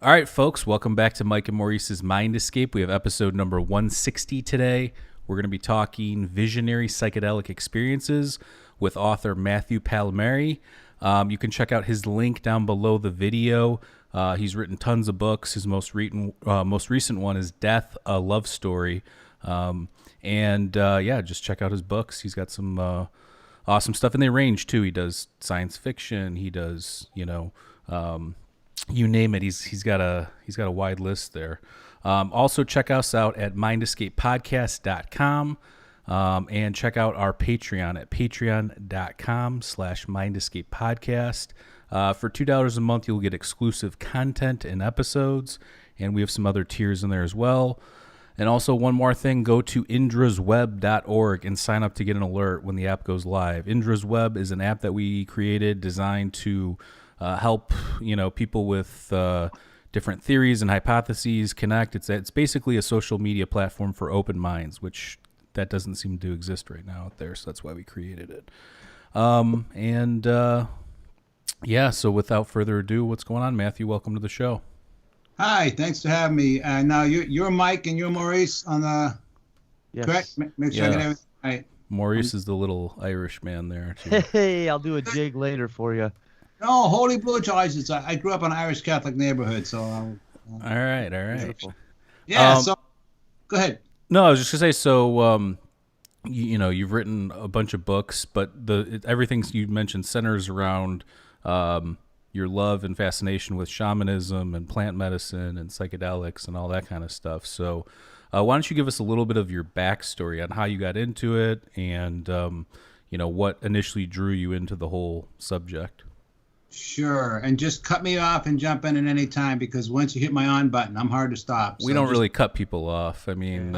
All right, folks, welcome back to Mike and Maurice's Mind Escape. We have episode number 160 today. We're going to be talking visionary psychedelic experiences with author Matthew Pallamary. You can check out his link down below the video. He's written tons of books. His most recent one is Death, a Love Story. Just check out his books. He's got some awesome stuff, and they range too. He does science fiction. He does, you name it. He's got a wide list there. Also check us out at mindescapepodcast.com and check out our Patreon at patreon.com/mindescapepodcast. For $2 a month, you'll get exclusive content and episodes, and we have some other tiers in there as well. And also one more thing, go to indrasweb.org and sign up to get an alert when the app goes live. Indrasweb is an app that we created designed to help people with different theories and hypotheses connect. It's basically a social media platform for open minds, which that doesn't seem to exist right now out there, so that's why we created it. So without further ado, what's going on, Matthew? Welcome to the show. Hi, thanks for having me. Now you're Mike and you're Maurice on the correct? Make sure I get everything right. Maurice is the little Irish man there too. Hey, I'll do a jig later for you. No, holy blue charges. I grew up in an Irish Catholic neighborhood, so. All right. Beautiful. Yeah. So, go ahead. No, I was just gonna say. So, you've written a bunch of books, but everything you mentioned centers around your love and fascination with shamanism and plant medicine and psychedelics and all that kind of stuff. So, why don't you give us a little bit of your backstory on how you got into it and what initially drew you into the whole subject? Sure, and just cut me off and jump in at any time, because once you hit my on button, I'm hard to stop. We don't really cut people off. I mean,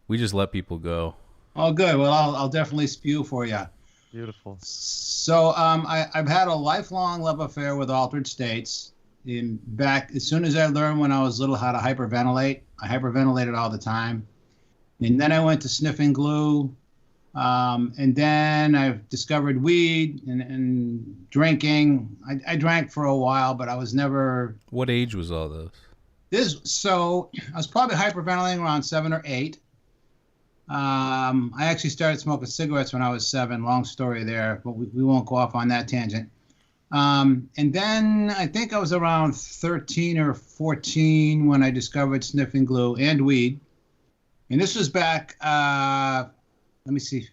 we just let people go. Oh, good. Well, I'll definitely spew for you. Beautiful. So I've had a lifelong love affair with altered states. As soon as I learned when I was little how to hyperventilate, I hyperventilated all the time. And then I went to sniffing glue. And then I've discovered weed and drinking. I drank for a while, but I was never. What age was all this? So I was probably hyperventilating around 7 or 8. I actually started smoking cigarettes when I was 7. Long story there, but we won't go off on that tangent. And then I think I was around 13 or 14 when I discovered sniffing glue and weed. And this was back. Let me see,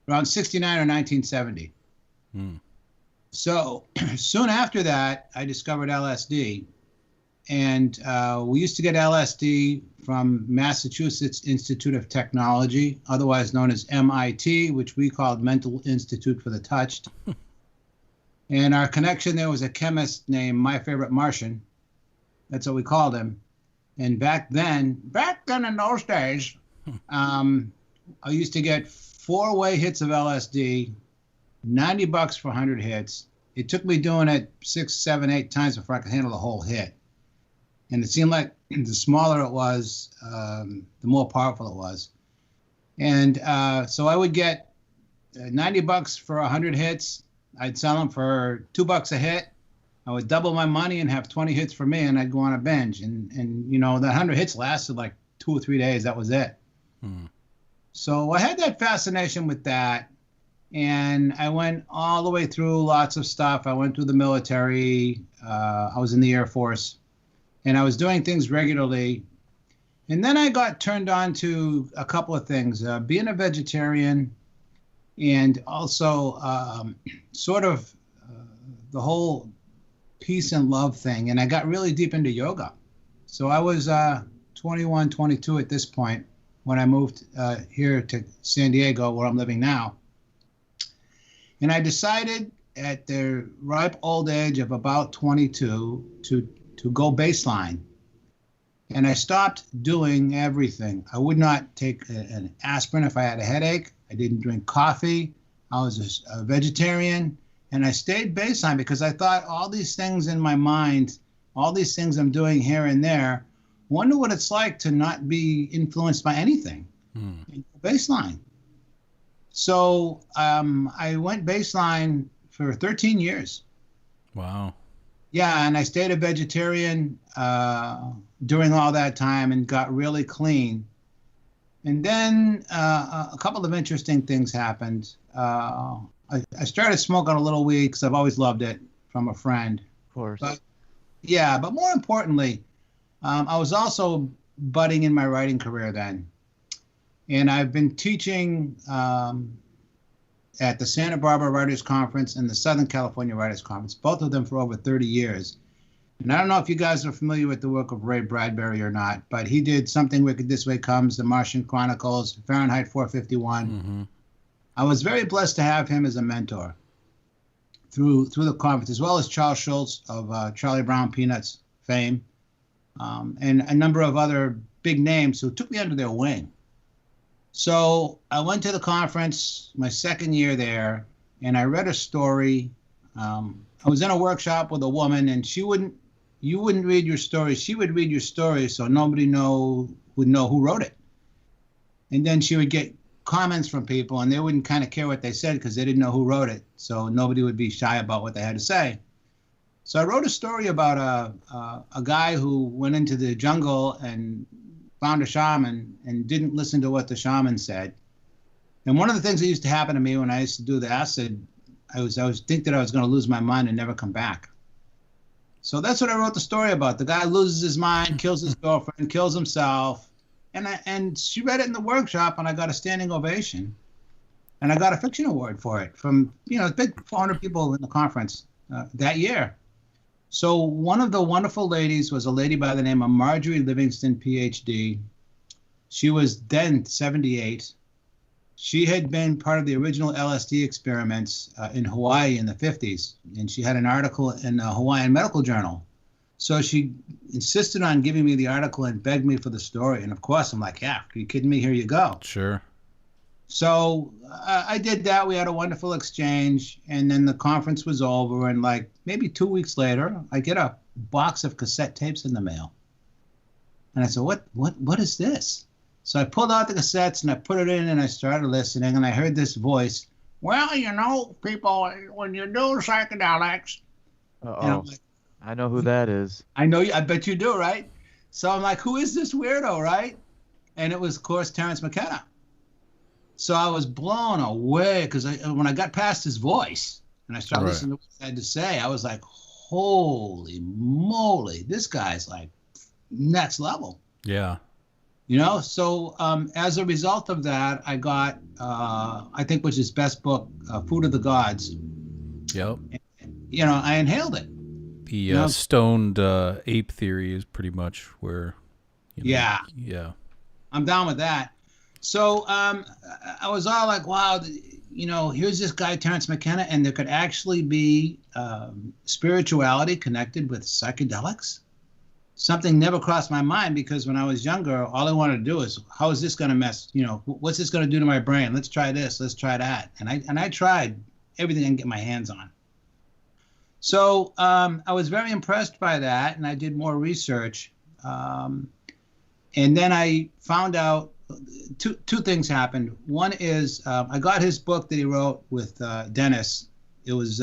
around 69 or 1970. So soon after that, I discovered LSD. And we used to get LSD from Massachusetts Institute of Technology, otherwise known as MIT, which we called Mental Institute for the Touched. And our connection there was a chemist named My Favorite Martian. That's what we called him. And back then in those days, I used to get 4-way hits of LSD, $90 for 100 hits. It took me doing it 6, 7, 8 times before I could handle the whole hit. And it seemed like the smaller it was, the more powerful it was. And so I would get $90 for 100 hits. I'd sell them for $2 a hit. I would double my money and have 20 hits for me, and I'd go on a binge. And that 100 hits lasted like 2 or 3 days. That was it. So I had that fascination with that, and I went all the way through lots of stuff. I went through the military. I was in the Air Force, and I was doing things regularly. And then I got turned on to a couple of things, being a vegetarian, and also the whole peace and love thing. And I got really deep into yoga. So I was 21, 22 at this point when I moved here to San Diego, where I'm living now. And I decided at the ripe old age of about 22 to go baseline. And I stopped doing everything. I would not take an aspirin if I had a headache. I didn't drink coffee. I was a vegetarian. And I stayed baseline because I thought all these things in my mind, all these things I'm doing here and there, wonder what it's like to not be influenced by anything. Baseline. So I went baseline for 13 years. Wow. Yeah, and I stayed a vegetarian during all that time and got really clean. And then a couple of interesting things happened. I started smoking a little weed because I've always loved it from a friend. Of course. But yeah, but more importantly, I was also budding in my writing career then. And I've been teaching at the Santa Barbara Writers Conference and the Southern California Writers Conference, both of them for over 30 years. And I don't know if you guys are familiar with the work of Ray Bradbury or not, but he did Something Wicked This Way Comes, The Martian Chronicles, Fahrenheit 451. Mm-hmm. I was very blessed to have him as a mentor through the conference, as well as Charles Schultz of Charlie Brown Peanuts fame, and a number of other big names who took me under their wing. So I went to the conference my second year there, and I read a story. I was in a workshop with a woman, and you wouldn't read your story. She would read your story, so nobody would know who wrote it. And then she would get comments from people, and they wouldn't kind of care what they said because they didn't know who wrote it. So nobody would be shy about what they had to say. So I wrote a story about a guy who went into the jungle and found a shaman and didn't listen to what the shaman said. And one of the things that used to happen to me when I used to do the acid, I was think that I was going to lose my mind and never come back. So that's what I wrote the story about. The guy loses his mind, kills his girlfriend, kills himself. And she read it in the workshop, and I got a standing ovation. And I got a fiction award for it from, big 400 people in the conference that year. So one of the wonderful ladies was a lady by the name of Marjorie Livingston, PhD. She was then 78. She had been part of the original LSD experiments in Hawaii in the 50s, and she had an article in the Hawaiian Medical Journal. So she insisted on giving me the article and begged me for the story. And of course, I'm like, yeah, are you kidding me? Here you go. Sure. So I did that. We had a wonderful exchange, and then the conference was over. And like maybe 2 weeks later, I get a box of cassette tapes in the mail. And I said, what is this? So I pulled out the cassettes and I put it in and I started listening, and I heard this voice. Well, people, when you do psychedelics. And I'm like, I know who that is. I know you. I bet you do, right? So I'm like, who is this weirdo, right? And it was, of course, Terence McKenna. So I was blown away because when I got past his voice and I started listening to what he had to say, I was like, holy moly, this guy's like next level. Yeah. So as a result of that, I got, I think, was his best book, Food of the Gods. Yep. And, I inhaled it. The stoned ape theory is pretty much where. Yeah. I'm down with that. So I was all like, wow, here's this guy, Terence McKenna, and there could actually be spirituality connected with psychedelics. Something never crossed my mind because when I was younger, all I wanted to do is, how is this going to mess, what's this going to do to my brain? Let's try this, let's try that. And I tried everything I can get my hands on. So I was very impressed by that, and I did more research. And then I found out two things happened. One is I got his book that he wrote with Dennis. It was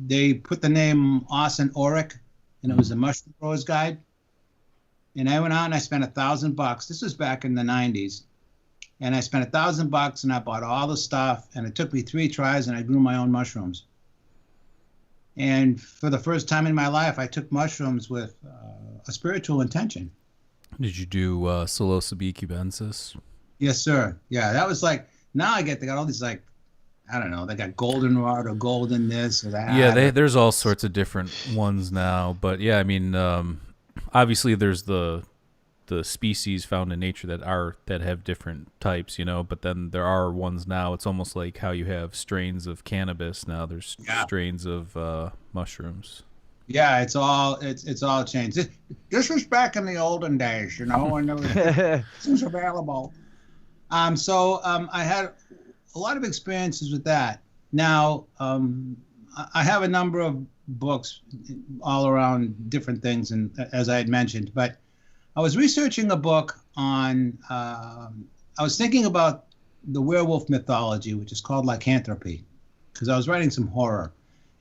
they put the name Austin Oric, and it was a Mushroom Growers Guide. And I went out and I spent $1,000. This was back in the 90s. And I spent $1,000 and I bought all the stuff, and it took me 3 tries, and I grew my own mushrooms. And for the first time in my life, I took mushrooms with a spiritual intention. Did you do psilocybe cubensis? Yes, sir. Yeah, that was like, now they got all these, like, I don't know, they got goldenrod or golden this or that. Yeah, there's all sorts of different ones now. But yeah, I mean, obviously there's the species found in nature that have different types, but then there are ones now. It's almost like how you have strains of cannabis now. There's strains of mushrooms. Yeah, it's all changed. This was back in the olden days, when this was available. So I had a lot of experiences with that. Now, I have a number of books all around different things, and as I had mentioned, but I was researching a book on, I was thinking about the werewolf mythology, which is called lycanthropy, because I was writing some horror.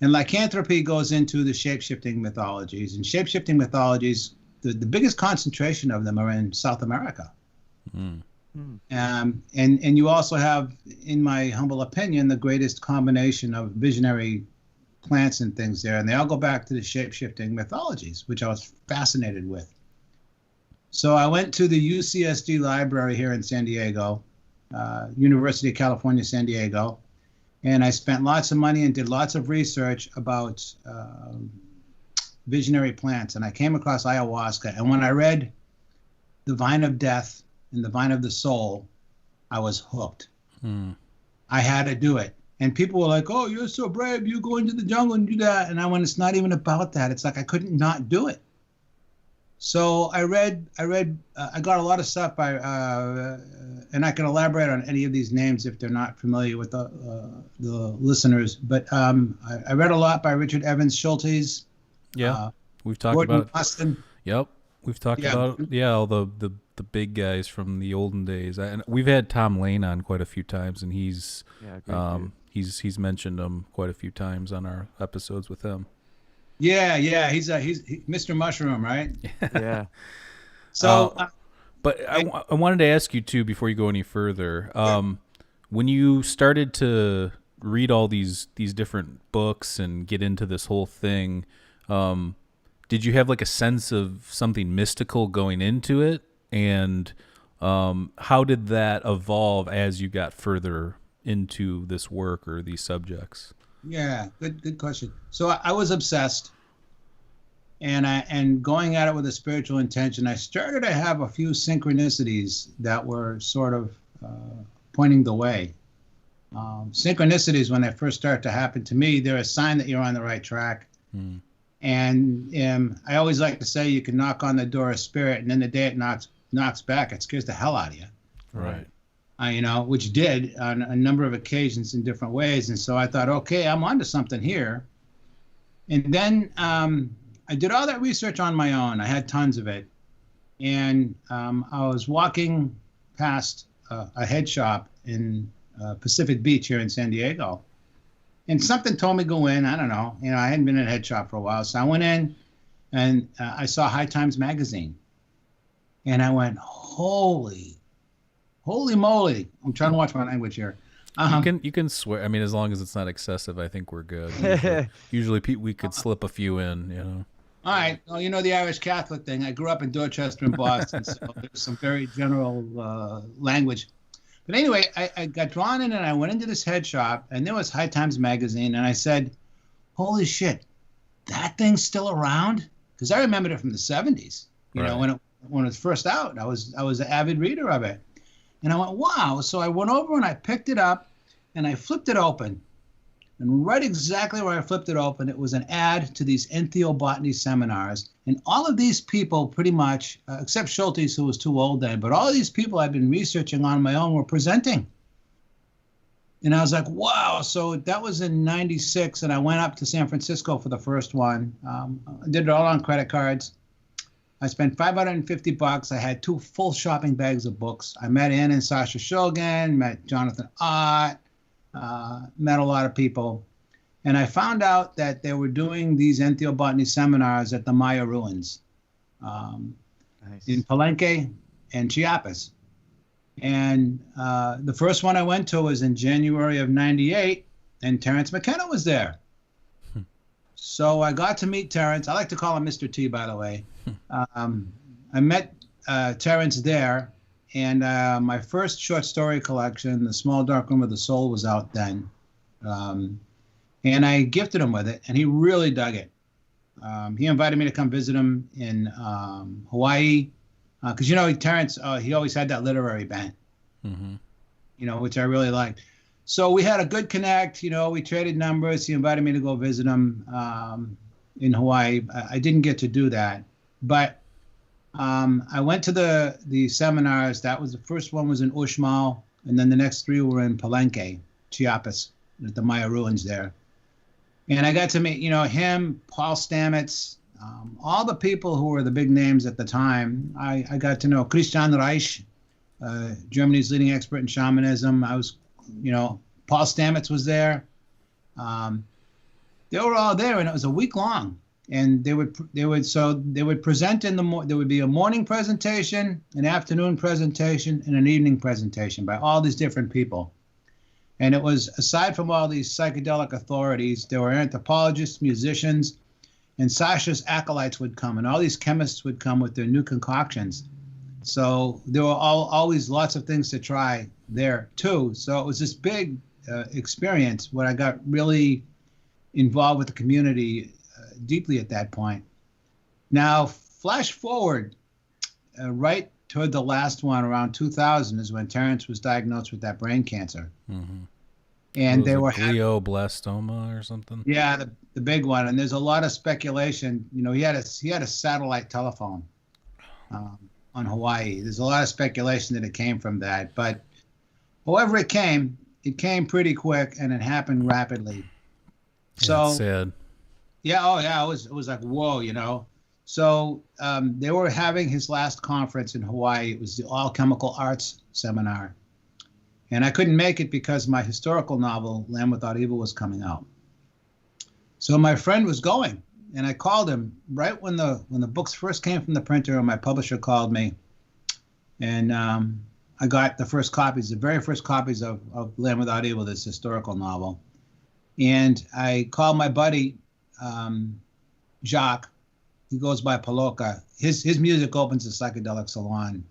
And lycanthropy goes into the shape-shifting mythologies. And shape-shifting mythologies, the biggest concentration of them are in South America. Mm. And you also have, in my humble opinion, the greatest combination of visionary plants and things there. And they all go back to the shape-shifting mythologies, which I was fascinated with. So I went to the UCSD library here in San Diego, University of California, San Diego. And I spent lots of money and did lots of research about visionary plants. And I came across ayahuasca. And when I read The Vine of Death and The Vine of the Soul, I was hooked. I had to do it. And people were like, oh, you're so brave. You go into the jungle and do that. And I went, it's not even about that. It's like I couldn't not do it. So I got a lot of stuff by, and I can elaborate on any of these names if they're not familiar with the listeners. But I read a lot by Richard Evans Schultes. Yeah, we've talked Gordon about. Austin. Yep, we've talked about all the big guys from the olden days, and we've had Tom Lane on quite a few times, and he's mentioned him quite a few times on our episodes with him. Yeah, he's Mr. Mushroom, right? Yeah. So, but I wanted to ask you too before you go any further. When you started to read all these different books and get into this whole thing, did you have like a sense of something mystical going into it? And how did that evolve as you got further into this work or these subjects? Yeah, good question. So I was obsessed, and going at it with a spiritual intention, I started to have a few synchronicities that were sort of pointing the way. Synchronicities, when they first start to happen to me, they're a sign that you're on the right track. And I always like to say you can knock on the door of spirit, and then the day it knocks back, it scares the hell out of you. Right. Which did on a number of occasions in different ways. And so I thought, okay, I'm onto something here. And then I did all that research on my own. I had tons of it. And I was walking past a head shop in Pacific Beach here in San Diego. And something told me go in. I don't know. I hadn't been in a head shop for a while. So I went in and I saw High Times magazine. And I went, holy moly. I'm trying to watch my language here. You can swear. I mean, as long as it's not excessive, I think we're good. Usually we could slip a few in, All right. Well, the Irish Catholic thing. I grew up in Dorchester and Boston, so there's some very general language. But anyway, I got drawn in and I went into this head shop, and there was High Times magazine, and I said, holy shit, that thing's still around? Because I remembered it from the 70s, when it was first out. I was an avid reader of it. And I went, wow. So I went over and I picked it up and I flipped it open. And right exactly where I flipped it open, it was an ad to these ethnobotany seminars. And all of these people pretty much, except Schultes, who was too old then, but all of these people I've been researching on my own were presenting. And I was like, wow. So that was in 96. And I went up to San Francisco for the first one. I did it all on credit cards. I spent $550. I had 2 full shopping bags of books. I met Ann and Sasha Shogun, met Jonathan Ott, met a lot of people. And I found out that they were doing these ethnobotany seminars at the Maya ruins in Palenque and Chiapas. And the first one I went to was in January of 98, and Terence McKenna was there. So I got to meet Terence. I like to call him Mr. T, by the way. I met Terence there, and my first short story collection, The Small Dark Room of the Soul, was out then. And I gifted him with it, and he really dug it. He invited me to come visit him in Hawaii, because, Terence, he always had that literary bent, which I really liked. So we had a good connect, we traded numbers. He invited me to go visit him in Hawaii. I didn't get to do that, but I went to the seminars. That was the first one was in Uxmal, and then the next 3 were in Palenque, Chiapas, at the Maya ruins there. And I got to meet, him, Paul Stamets, all the people who were the big names at the time. I got to know Christian Reich, Germany's leading expert in shamanism. I was, Paul Stamets was there. They were all there, and it was a week long. And they would present there would be a morning presentation, an afternoon presentation, and an evening presentation by all these different people. And it was, aside from all these psychedelic authorities, there were anthropologists, musicians, and Sasha's acolytes would come, and all these chemists would come with their new concoctions. So there were always lots of things to try there too. So it was this big experience where I got really involved with the community deeply at that point. Now, flash forward right toward the last one, around 2000, is when Terence was diagnosed with that brain cancer. Mm-hmm. And they were glioblastoma or something. Yeah, the big one. And there's a lot of speculation. You know, he had a satellite telephone on Hawaii. There's a lot of speculation that it came from that. But however it came pretty quick, and it happened rapidly. So it's sad. Yeah, oh yeah, it was like, whoa, you know. So they were having his last conference in Hawaii. It was the All Chemical Arts Seminar. And I couldn't make it because my historical novel, Land Without Evil, was coming out. So my friend was going, and I called him right when the books first came from the printer, and my publisher called me. And I got the very first copies of Land Without Evil, this historical novel. And I called my buddy, Jacques. He goes by Paloka. His music opens the Psychedelic Salon.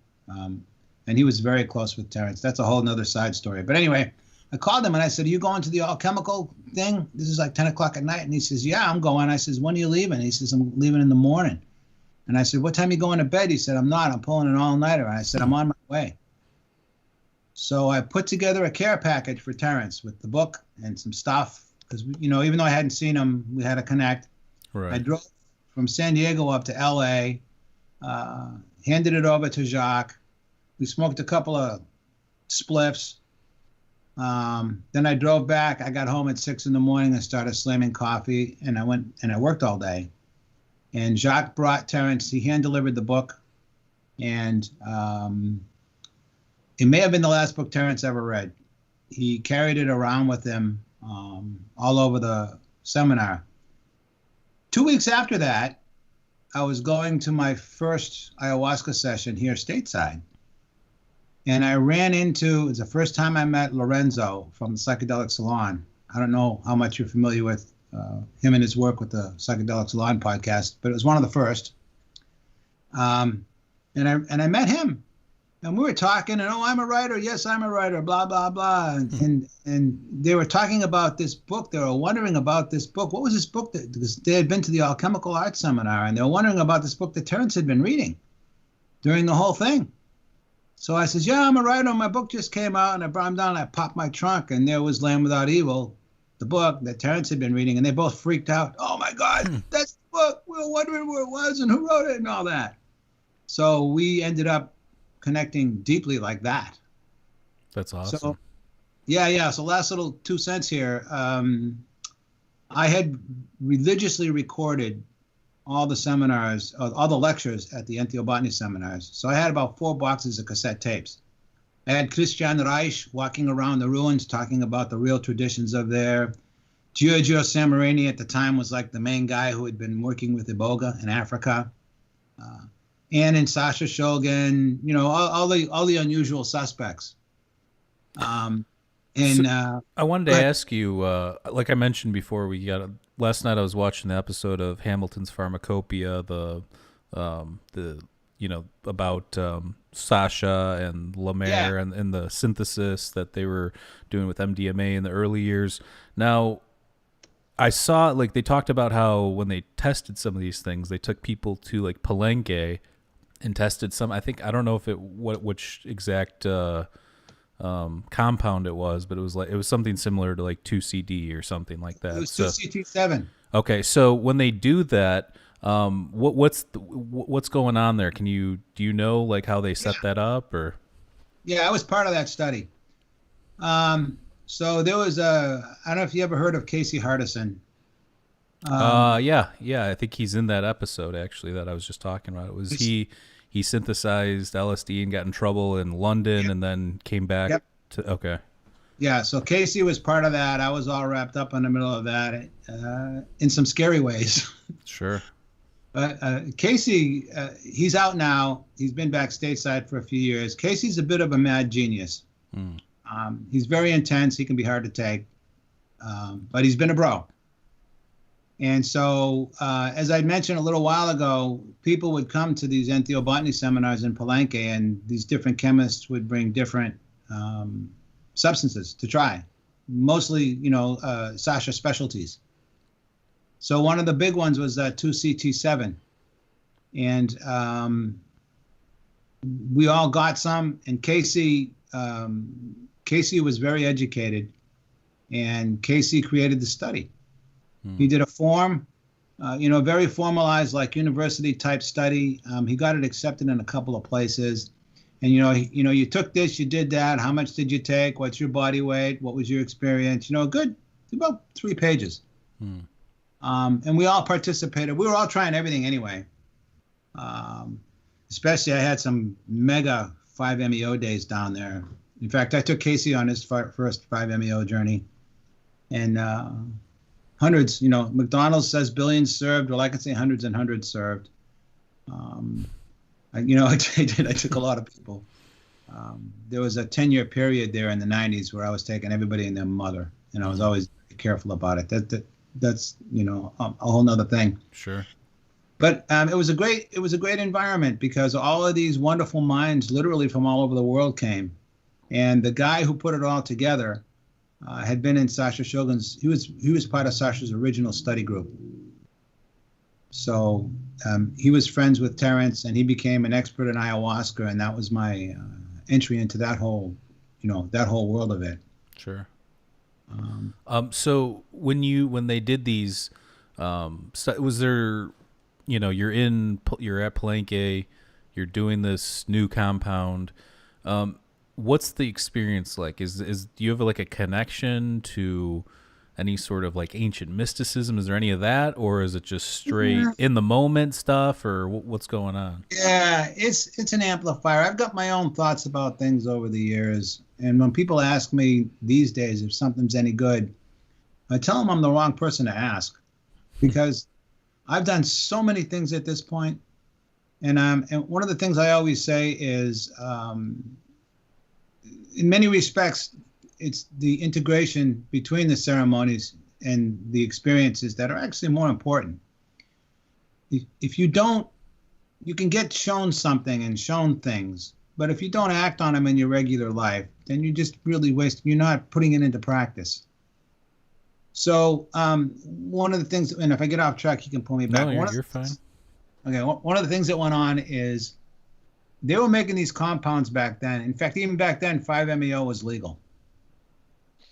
And he was very close with Terence. That's a whole nother side story. But anyway, I called him and I said, are you going to the all chemical thing? This is like 10 o'clock at night. And he says, yeah, I'm going. I says, when are you leaving? He says, I'm leaving in the morning. And I said, what time are you going to bed? He said, I'm not. I'm pulling an all-nighter. And I said, I'm on my way. So I put together a care package for Terence with the book and some stuff. Because, you know, even though I hadn't seen him, we had to connect. Right. I drove from San Diego up to L.A., handed it over to Jacques. We smoked a couple of spliffs. Then I drove back. I got home at 6 a.m. and started slamming coffee. And I went and I worked all day. And Jacques brought Terence. He hand-delivered the book. And it may have been the last book Terence ever read. He carried it around with him all over the seminar. 2 weeks after that, I was going to my first ayahuasca session here stateside. And I ran into, it was the first time I met Lorenzo from the Psychedelic Salon. I don't know how much you're familiar with him and his work with the Psychedelic Salon podcast, but it was one of the first. And I met him. And we were talking, and I'm a writer. Yes, I'm a writer, blah, blah, blah. And they were talking about this book. They were wondering about this book. What was this book? Because they had been to the Alchemical Arts Seminar, and they were wondering about this book that Terence had been reading during the whole thing. So I says, yeah, I'm a writer. My book just came out, and I brought him down, and I popped my trunk, and there was Land Without Evil, the book that Terence had been reading, and they both freaked out. Oh, my God, that's the book. We were wondering where it was and who wrote it and all that. So we ended up connecting deeply like that. That's awesome. So, yeah. So last little 2 cents here. I had religiously recorded all the seminars, all the lectures at the ethnobotany seminars. So I had about 4 boxes of cassette tapes. I had Christian Reich walking around the ruins talking about the real traditions of there. Giorgio Sammarani at the time was like the main guy who had been working with Iboga in Africa. And Sasha Shogun, you know, all the unusual suspects. I wanted to ask you, like I mentioned before, last night I was watching the episode of Hamilton's Pharmacopoeia, about Sasha and Lemaire and the synthesis that they were doing with MDMA in the early years. Now, I saw, like, they talked about how when they tested some of these things, they took people to, like, Palenque and tested some. I don't know if which exact compound it was, but it was something similar to like 2CD or something like that. It was 2CT7. Okay, so when they do that, what's going on there? Do you know like how they set that up or? Yeah, I was part of that study. So there was I don't know if you ever heard of Casey Hardison. Yeah, I think he's in that episode actually that I was just talking about. It was he synthesized LSD and got in trouble in London and then came back to okay. Yeah, so Casey was part of that. I was all wrapped up in the middle of that in some scary ways. Sure. But Casey, he's out now. He's been back stateside for a few years. Casey's a bit of a mad genius. Mm. He's very intense. He can be hard to take, but he's been a bro. And so, as I mentioned a little while ago, people would come to these ethnobotany seminars in Palenque, and these different chemists would bring different substances to try, mostly, Sasha specialties. So one of the big ones was 2CT7. And we all got some, and Casey was very educated, and Casey created the study. He did a form, very formalized, like university type study. He got it accepted in a couple of places. And, you took this, you did that. How much did you take? What's your body weight? What was your experience? Good, about 3 pages. And we all participated. We were all trying everything anyway. Especially I had some mega 5-MeO days down there. In fact, I took Casey on his first 5-MeO journey. And hundreds, McDonald's says billions served. Well, I can say hundreds and hundreds served. I took a lot of people. There was a 10-year period there in the 90s where I was taking everybody and their mother, and I was always careful about it. That's a whole nother thing. Sure. But it was a great environment because all of these wonderful minds, literally from all over the world, came, and the guy who put it all together had been in Sasha Shogun's. He was part of Sasha's original study group. So he was friends with Terence, and he became an expert in ayahuasca, and that was my entry into that whole world of it. Sure. So when they did these, was there, you're at Palenque, you're doing this new compound. What's the experience like? Do you have like a connection to any sort of like ancient mysticism? Is there any of that, or is it just straight in the moment stuff, or what's going on? Yeah, it's an amplifier. I've got my own thoughts about things over the years, and when people ask me these days if something's any good, I tell them I'm the wrong person to ask, because I've done so many things at this point, and one of the things I always say is, in many respects, it's the integration between the ceremonies and the experiences that are actually more important. If you don't, you can get shown something and shown things, but if you don't act on them in your regular life, then you just really you're not putting it into practice. So one of the things, and if I get off track, you can pull me back. No, you're fine. Okay, one of the things that went on is they were making these compounds back then. In fact, even back then, 5-MeO was legal.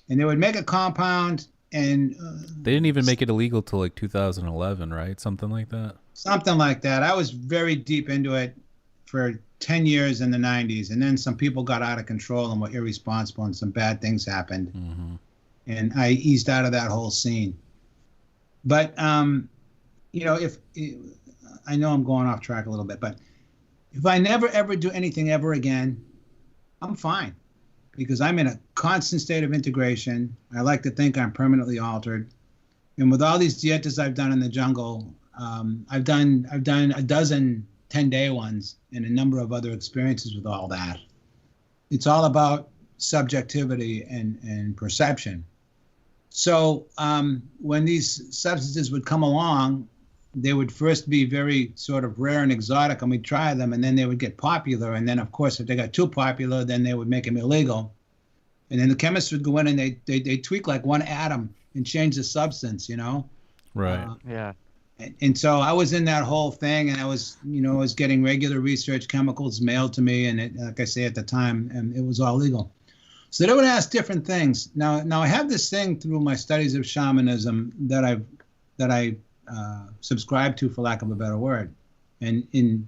And they would make a compound, and they didn't even make it illegal till like 2011, right? Something like that. Something like that. I was very deep into it for 10 years in the 90s, and then some people got out of control and were irresponsible, and some bad things happened. Mm-hmm. And I eased out of that whole scene. But if I know I'm going off track a little bit, but if I never ever do anything ever again, I'm fine. Because I'm in a constant state of integration. I like to think I'm permanently altered. And with all these dietas I've done in the jungle, I've done a dozen 10-day ones and a number of other experiences with all that. It's all about subjectivity and perception. So when these substances would come along, they would first be very sort of rare and exotic, and we'd try them, and then they would get popular. And then, of course, if they got too popular, then they would make them illegal. And then the chemists would go in and they tweak like one atom and change the substance, Right. Yeah. And so I was in that whole thing, and I was getting regular research chemicals mailed to me, and like I say at the time, and it was all legal. So they would ask different things. Now I have this thing through my studies of shamanism that I subscribe to, for lack of a better word. And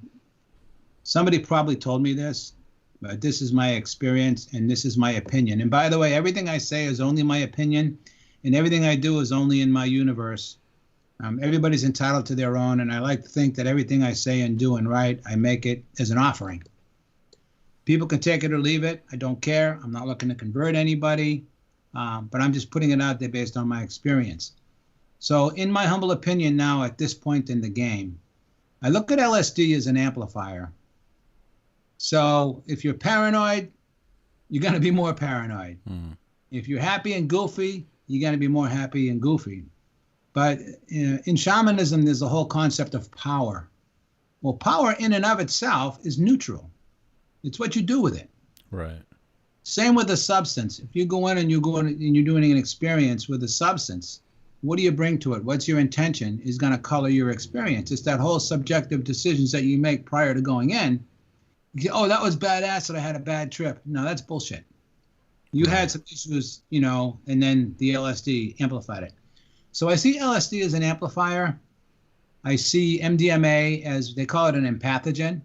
somebody probably told me this, but this is my experience and this is my opinion. And by the way, everything I say is only my opinion, and everything I do is only in my universe. Everybody's entitled to their own, and I like to think that everything I say and do and write, I make it as an offering. People can take it or leave it. I don't care. I'm not looking to convert anybody. but I'm just putting it out there based on my experience. So in my humble opinion now at this point in the game, I look at LSD as an amplifier. So if you're paranoid, you're going to be more paranoid. If you're happy and goofy, you're going to be more happy and goofy. But in shamanism, there's a whole concept of power. Well, power in and of itself is neutral. It's what you do with it. Right. Same with a substance. If you go in and you're doing an experience with a substance, what do you bring to it? What's your intention is going to color your experience. It's that whole subjective decisions that you make prior to going in. You say, oh, that was badass, and I had a bad trip. No, that's bullshit. You had some issues, and then the LSD amplified it. So I see LSD as an amplifier. I see MDMA as, they call it an empathogen.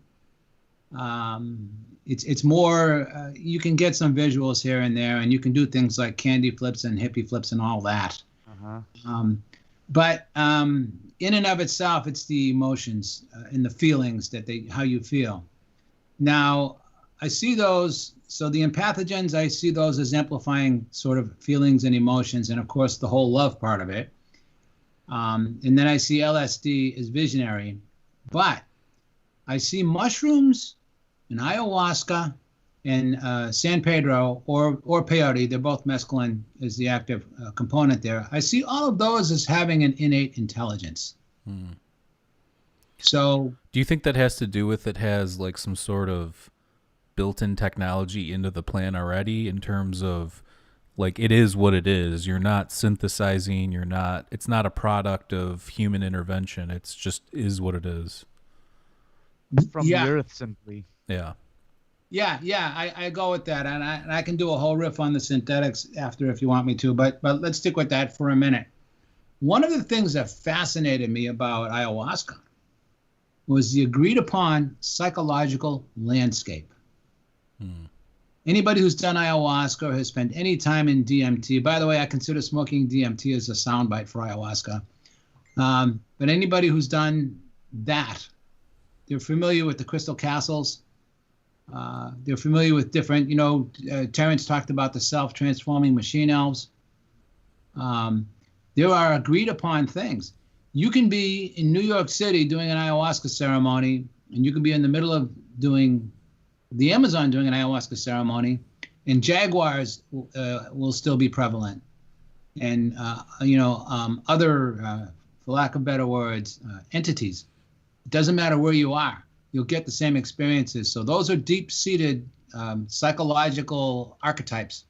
It's more, you can get some visuals here and there, and you can do things like candy flips and hippie flips and all that. But in and of itself, it's the emotions and the feelings how you feel. Now, I see those, so the empathogens, I see those as amplifying sort of feelings and emotions, and of course the whole love part of it. And then I see LSD as visionary, but I see mushrooms and ayahuasca and San Pedro or peyote, they're both mescaline is the active component there. I see all of those as having an innate intelligence. So do you think that has to do with it has like some sort of built-in technology into the plan already in terms of like it is what it is? You're not synthesizing, it's not a product of human intervention. It's just is what it is. From the earth simply. Yeah. I go with that, and I can do a whole riff on the synthetics after if you want me to, but let's stick with that for a minute. One of the things that fascinated me about ayahuasca was the agreed upon psychological landscape. Anybody who's done ayahuasca or has spent any time in DMT, by the way, I consider smoking DMT as a soundbite for ayahuasca, but anybody who's done that, they're familiar with the crystal castles. They're familiar with different, Terence talked about the self-transforming machine elves. There are agreed upon things. You can be in New York City doing an ayahuasca ceremony, and you can be in the middle of doing the Amazon doing an ayahuasca ceremony, and jaguars will still be prevalent. And, other, for lack of better words, entities. It doesn't matter where you are. You'll get the same experiences. So those are deep-seated psychological archetypes.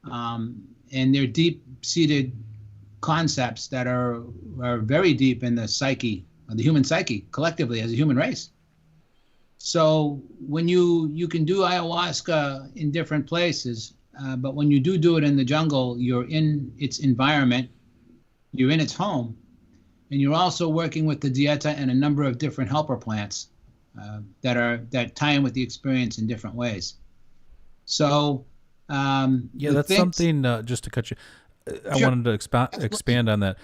And they're deep-seated concepts that are very deep in the psyche, the human psyche, collectively as a human race. So when you can do ayahuasca in different places, but when you do it in the jungle, you're in its environment, you're in its home, and you're also working with the dieta and a number of different helper plants that tie in with the experience in different ways. So that's something. Just to cut you, I wanted to expand on that.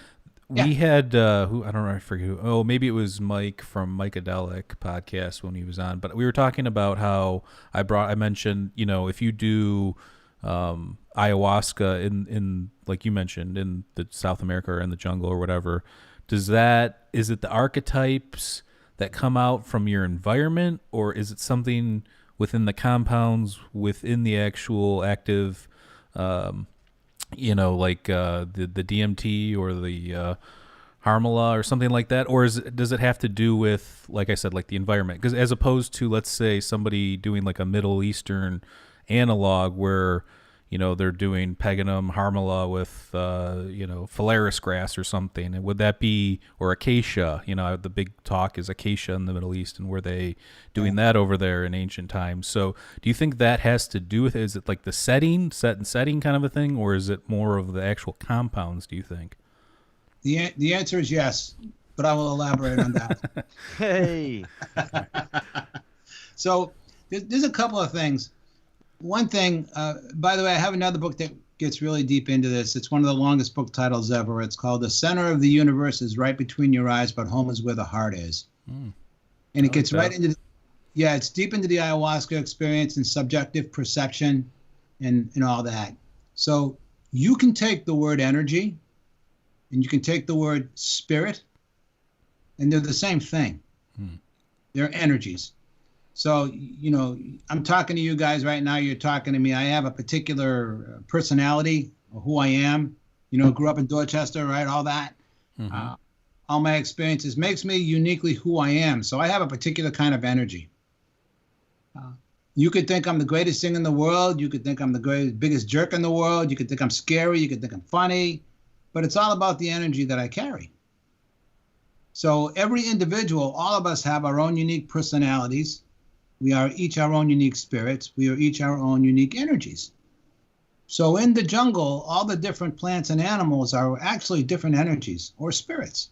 We had who I don't know, I forget who. Oh, maybe it was Mike from Psychedelic podcast when he was on. But we were talking about how I mentioned, if you do ayahuasca in like you mentioned in the South America or in the jungle or whatever. Is it the archetypes that come out from your environment, or is it something within the compounds, within the actual active, like the DMT or the Harmala or something like that? Or does it have to do with, like I said, like the environment? Because as opposed to, let's say, somebody doing like a Middle Eastern analog where they're doing Peganum Harmala with, Phalaris grass or something. And would that be, or acacia, the big talk is acacia in the Middle East, and were they doing that over there in ancient times? So do you think that has to do with it? Is it like the set and setting kind of a thing, or is it more of the actual compounds, do you think? The answer is yes, but I will elaborate on that. Hey. So there's a couple of things. One thing, by the way, I have another book that gets really deep into this. It's one of the longest book titles ever. It's called The Center of the Universe is Right Between Your Eyes, but Home is Where the Heart Is. And it gets right into, it's deep into the ayahuasca experience and subjective perception and all that. So You can take the word energy and you can take the word spirit, and they're the same thing. They're energies. So, I'm talking to you guys right now. You're talking to me. I have a particular personality, or who I am. Grew up in Dorchester, right? All that. All my experiences makes me uniquely who I am. So I have a particular kind of energy. You could think I'm the greatest thing in the world. You could think I'm the biggest jerk in the world. You could think I'm scary. You could think I'm funny. But it's all about the energy that I carry. So every individual, all of us have our own unique personalities. We are each our own unique spirits. We are each our own unique energies. So in the jungle, all the different plants and animals are actually different energies or spirits.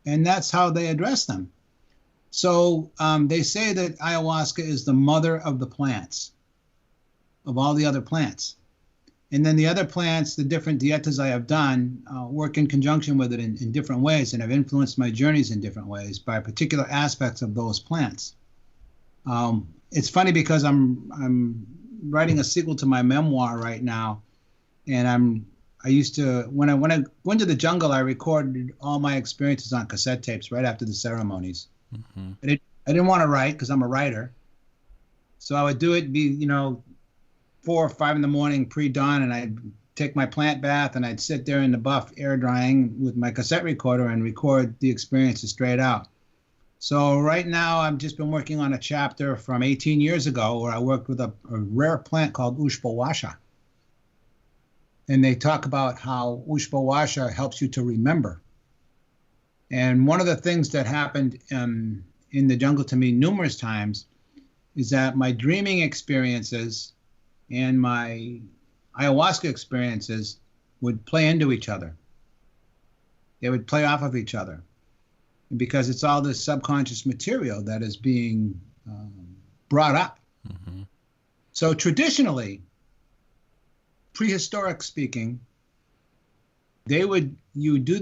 And that's how they address them. So they say that ayahuasca is the mother of the plants, of all the other plants. And then the other plants, the different dietas I have done, work in conjunction with it in different ways and have influenced my journeys in different ways by particular aspects of those plants. It's funny because I'm writing a sequel to my memoir right now, and I used to, when I went to the jungle, I recorded all my experiences on cassette tapes right after the ceremonies. I didn't want to write because I'm a writer. So I would do it, 4 or 5 in the morning pre-dawn, and I'd take my plant bath and I'd sit there in the buff air drying with my cassette recorder and record the experiences straight out. So right now I've just been working on a chapter from 18 years ago where I worked with a rare plant called ushbawasha. And they talk about how ushbawasha helps you to remember. And one of the things that happened in the jungle to me numerous times is that my dreaming experiences and my ayahuasca experiences would play into each other. They would play off of each other. And because it's all this subconscious material that is being brought up. So traditionally, prehistoric speaking, you do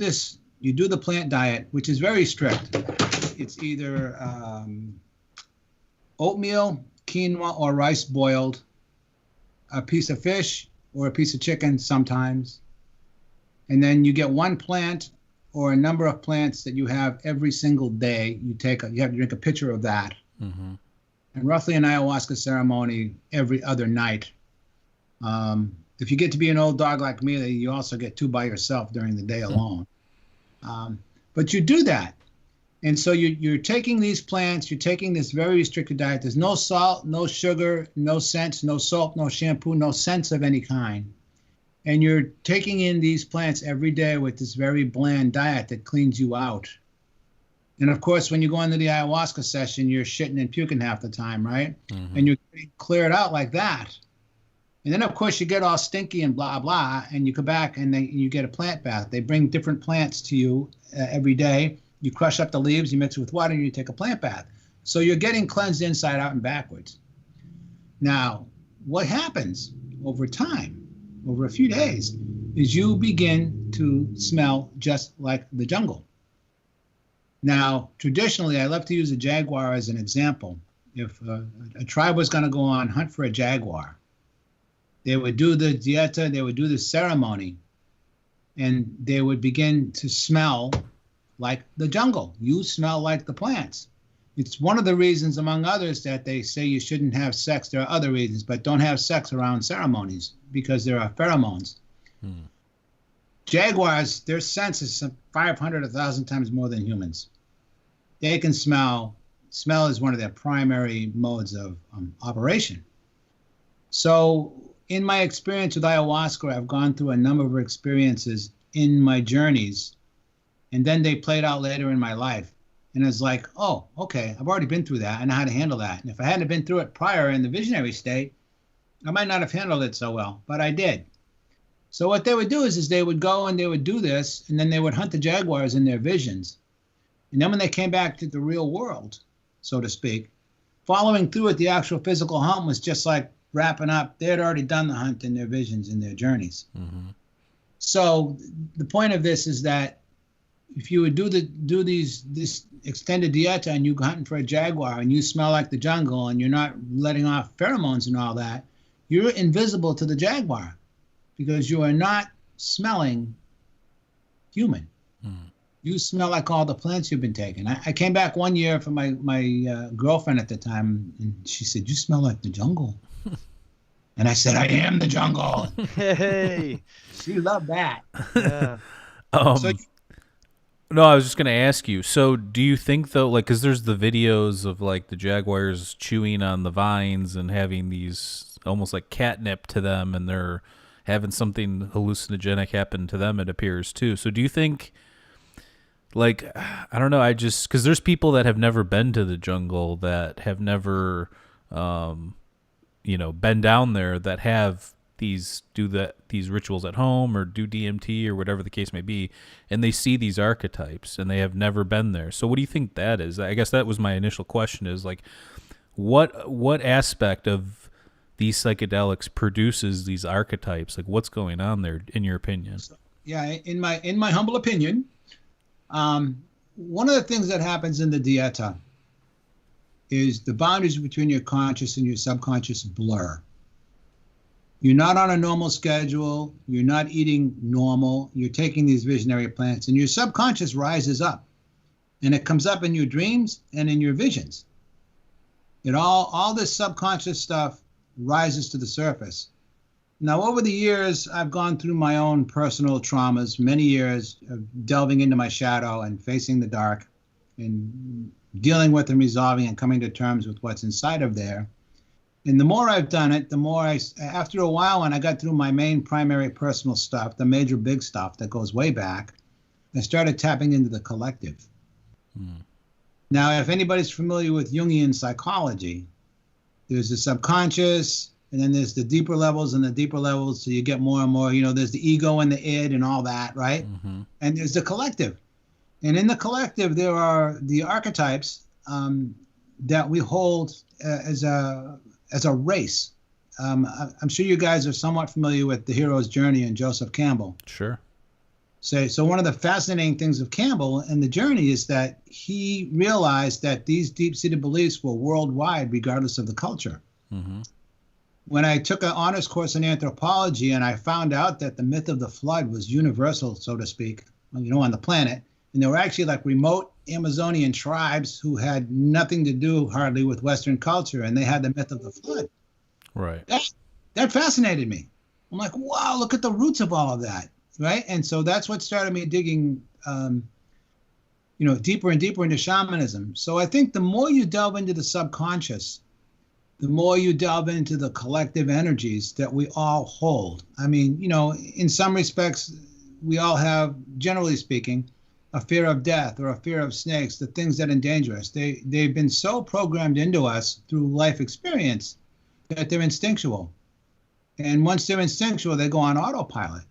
the plant diet, which is very strict. It's either oatmeal, quinoa, or rice boiled, a piece of fish or a piece of chicken sometimes. And then you get one plant or a number of plants that you have every single day. You have to drink a pitcher of that. And roughly an ayahuasca ceremony every other night. If you get to be an old dog like me, you also get 2 by yourself during the day alone. But you do that. And so you're taking these plants, you're taking this very restricted diet. There's no salt, no sugar, no scents, no soap, no shampoo, no scents of any kind. And you're taking in these plants every day with this very bland diet that cleans you out. And of course, when you go into the ayahuasca session, you're shitting and puking half the time, right? And you're getting cleared out like that. And then, of course, you get all stinky and blah, blah, and you come back and you get a plant bath. They bring different plants to you every day. You crush up the leaves, you mix it with water, and you take a plant bath. So you're getting cleansed inside out and backwards. Now, what happens over time, over a few days, is you begin to smell just like the jungle. Now, traditionally, I love to use a jaguar as an example. If a tribe was going to go on hunt for a jaguar, they would do the dieta, they would do the ceremony, and they would begin to smell like the jungle. You smell like the plants. It's one of the reasons, among others, that they say you shouldn't have sex. There are other reasons, but don't have sex around ceremonies because there are pheromones. Jaguars, their sense is 500, 1,000 times more than humans. They can smell. Smell is one of their primary modes of operation. So in my experience with ayahuasca, I've gone through a number of experiences in my journeys, and then they played out later in my life. And it's like, oh, okay, I've already been through that. I know how to handle that. And if I hadn't been through it prior in the visionary state, I might not have handled it so well, but I did. So what they would do is they would go and they would do this, and then they would hunt the jaguars in their visions. And then when they came back to the real world, so to speak, following through with the actual physical hunt was just like wrapping up. They had already done the hunt in their visions, in their journeys. So the point of this is that if you would do this extended dieta and you're hunting for a jaguar and you smell like the jungle and you're not letting off pheromones and all that, you're invisible to the jaguar because you are not smelling human. You smell like all the plants you've been taking. I came back one year for my girlfriend at the time, and she said, "You smell like the jungle." And I said, "I am the jungle." Hey. She loved that. Yeah. So, No, I was just going to ask you. So, do you think though, like, because there's the videos of like the jaguars chewing on the vines and having these almost like catnip to them, and they're having something hallucinogenic happen to them, it appears too. So, do you think, like, I don't know, because there's people that have never been to the jungle, that have never, been down there, that have these rituals at home or do DMT or whatever the case may be, and they see these archetypes and they have never been there. So what do you think that is? I guess that was my initial question, is like, what aspect of these psychedelics produces these archetypes? Like, what's going on there, in your opinion? Yeah, in my humble opinion, one of the things that happens in the dieta is the boundaries between your conscious and your subconscious blur. You're not on a normal schedule. You're not eating normal. You're taking these visionary plants, and your subconscious rises up, and it comes up in your dreams and in your visions. All this subconscious stuff rises to the surface. Now, over the years, I've gone through my own personal traumas, many years of delving into my shadow and facing the dark and dealing with and resolving and coming to terms with what's inside of there. And the more I've done it, the more after a while, when I got through my main primary personal stuff, the major big stuff that goes way back, I started tapping into the collective. Now, if anybody's familiar with Jungian psychology, there's the subconscious, and then there's the deeper levels and the deeper levels. So you get more and more, there's the ego and the id and all that, right? Mm-hmm. And there's the collective. And in the collective, there are the archetypes that we hold as a race. I'm sure you guys are somewhat familiar with The Hero's Journey and Joseph Campbell. Sure. So one of the fascinating things of Campbell and the journey is that he realized that these deep-seated beliefs were worldwide, regardless of the culture. Mm-hmm. When I took an honors course in anthropology, and I found out that the myth of the flood was universal, so to speak, on the planet, and there were actually like remote Amazonian tribes who had nothing to do hardly with Western culture, and they had the myth of the flood. Right. That fascinated me. I'm like, wow, look at the roots of all of that, right? And so that's what started me digging, deeper and deeper into shamanism. So I think the more you delve into the subconscious, the more you delve into the collective energies that we all hold. I mean, in some respects, we all have, generally speaking, a fear of death or a fear of snakes, the things that endanger us. They've been so programmed into us through life experience that they're instinctual. And once they're instinctual, they go on autopilot.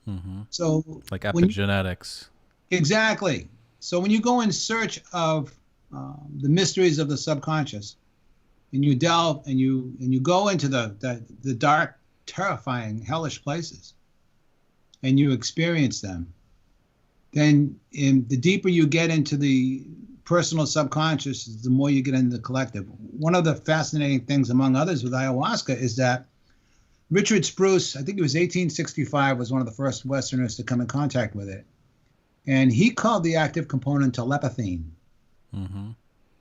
Mm-hmm. So like epigenetics. Exactly. So when you go in search of the mysteries of the subconscious, and you delve and you go into the dark, terrifying, hellish places, and you experience them, then the deeper you get into the personal subconscious, the more you get into the collective. One of the fascinating things, among others, with ayahuasca is that Richard Spruce, I think it was 1865, was one of the first Westerners to come in contact with it. And he called the active component telepathine. Mm-hmm.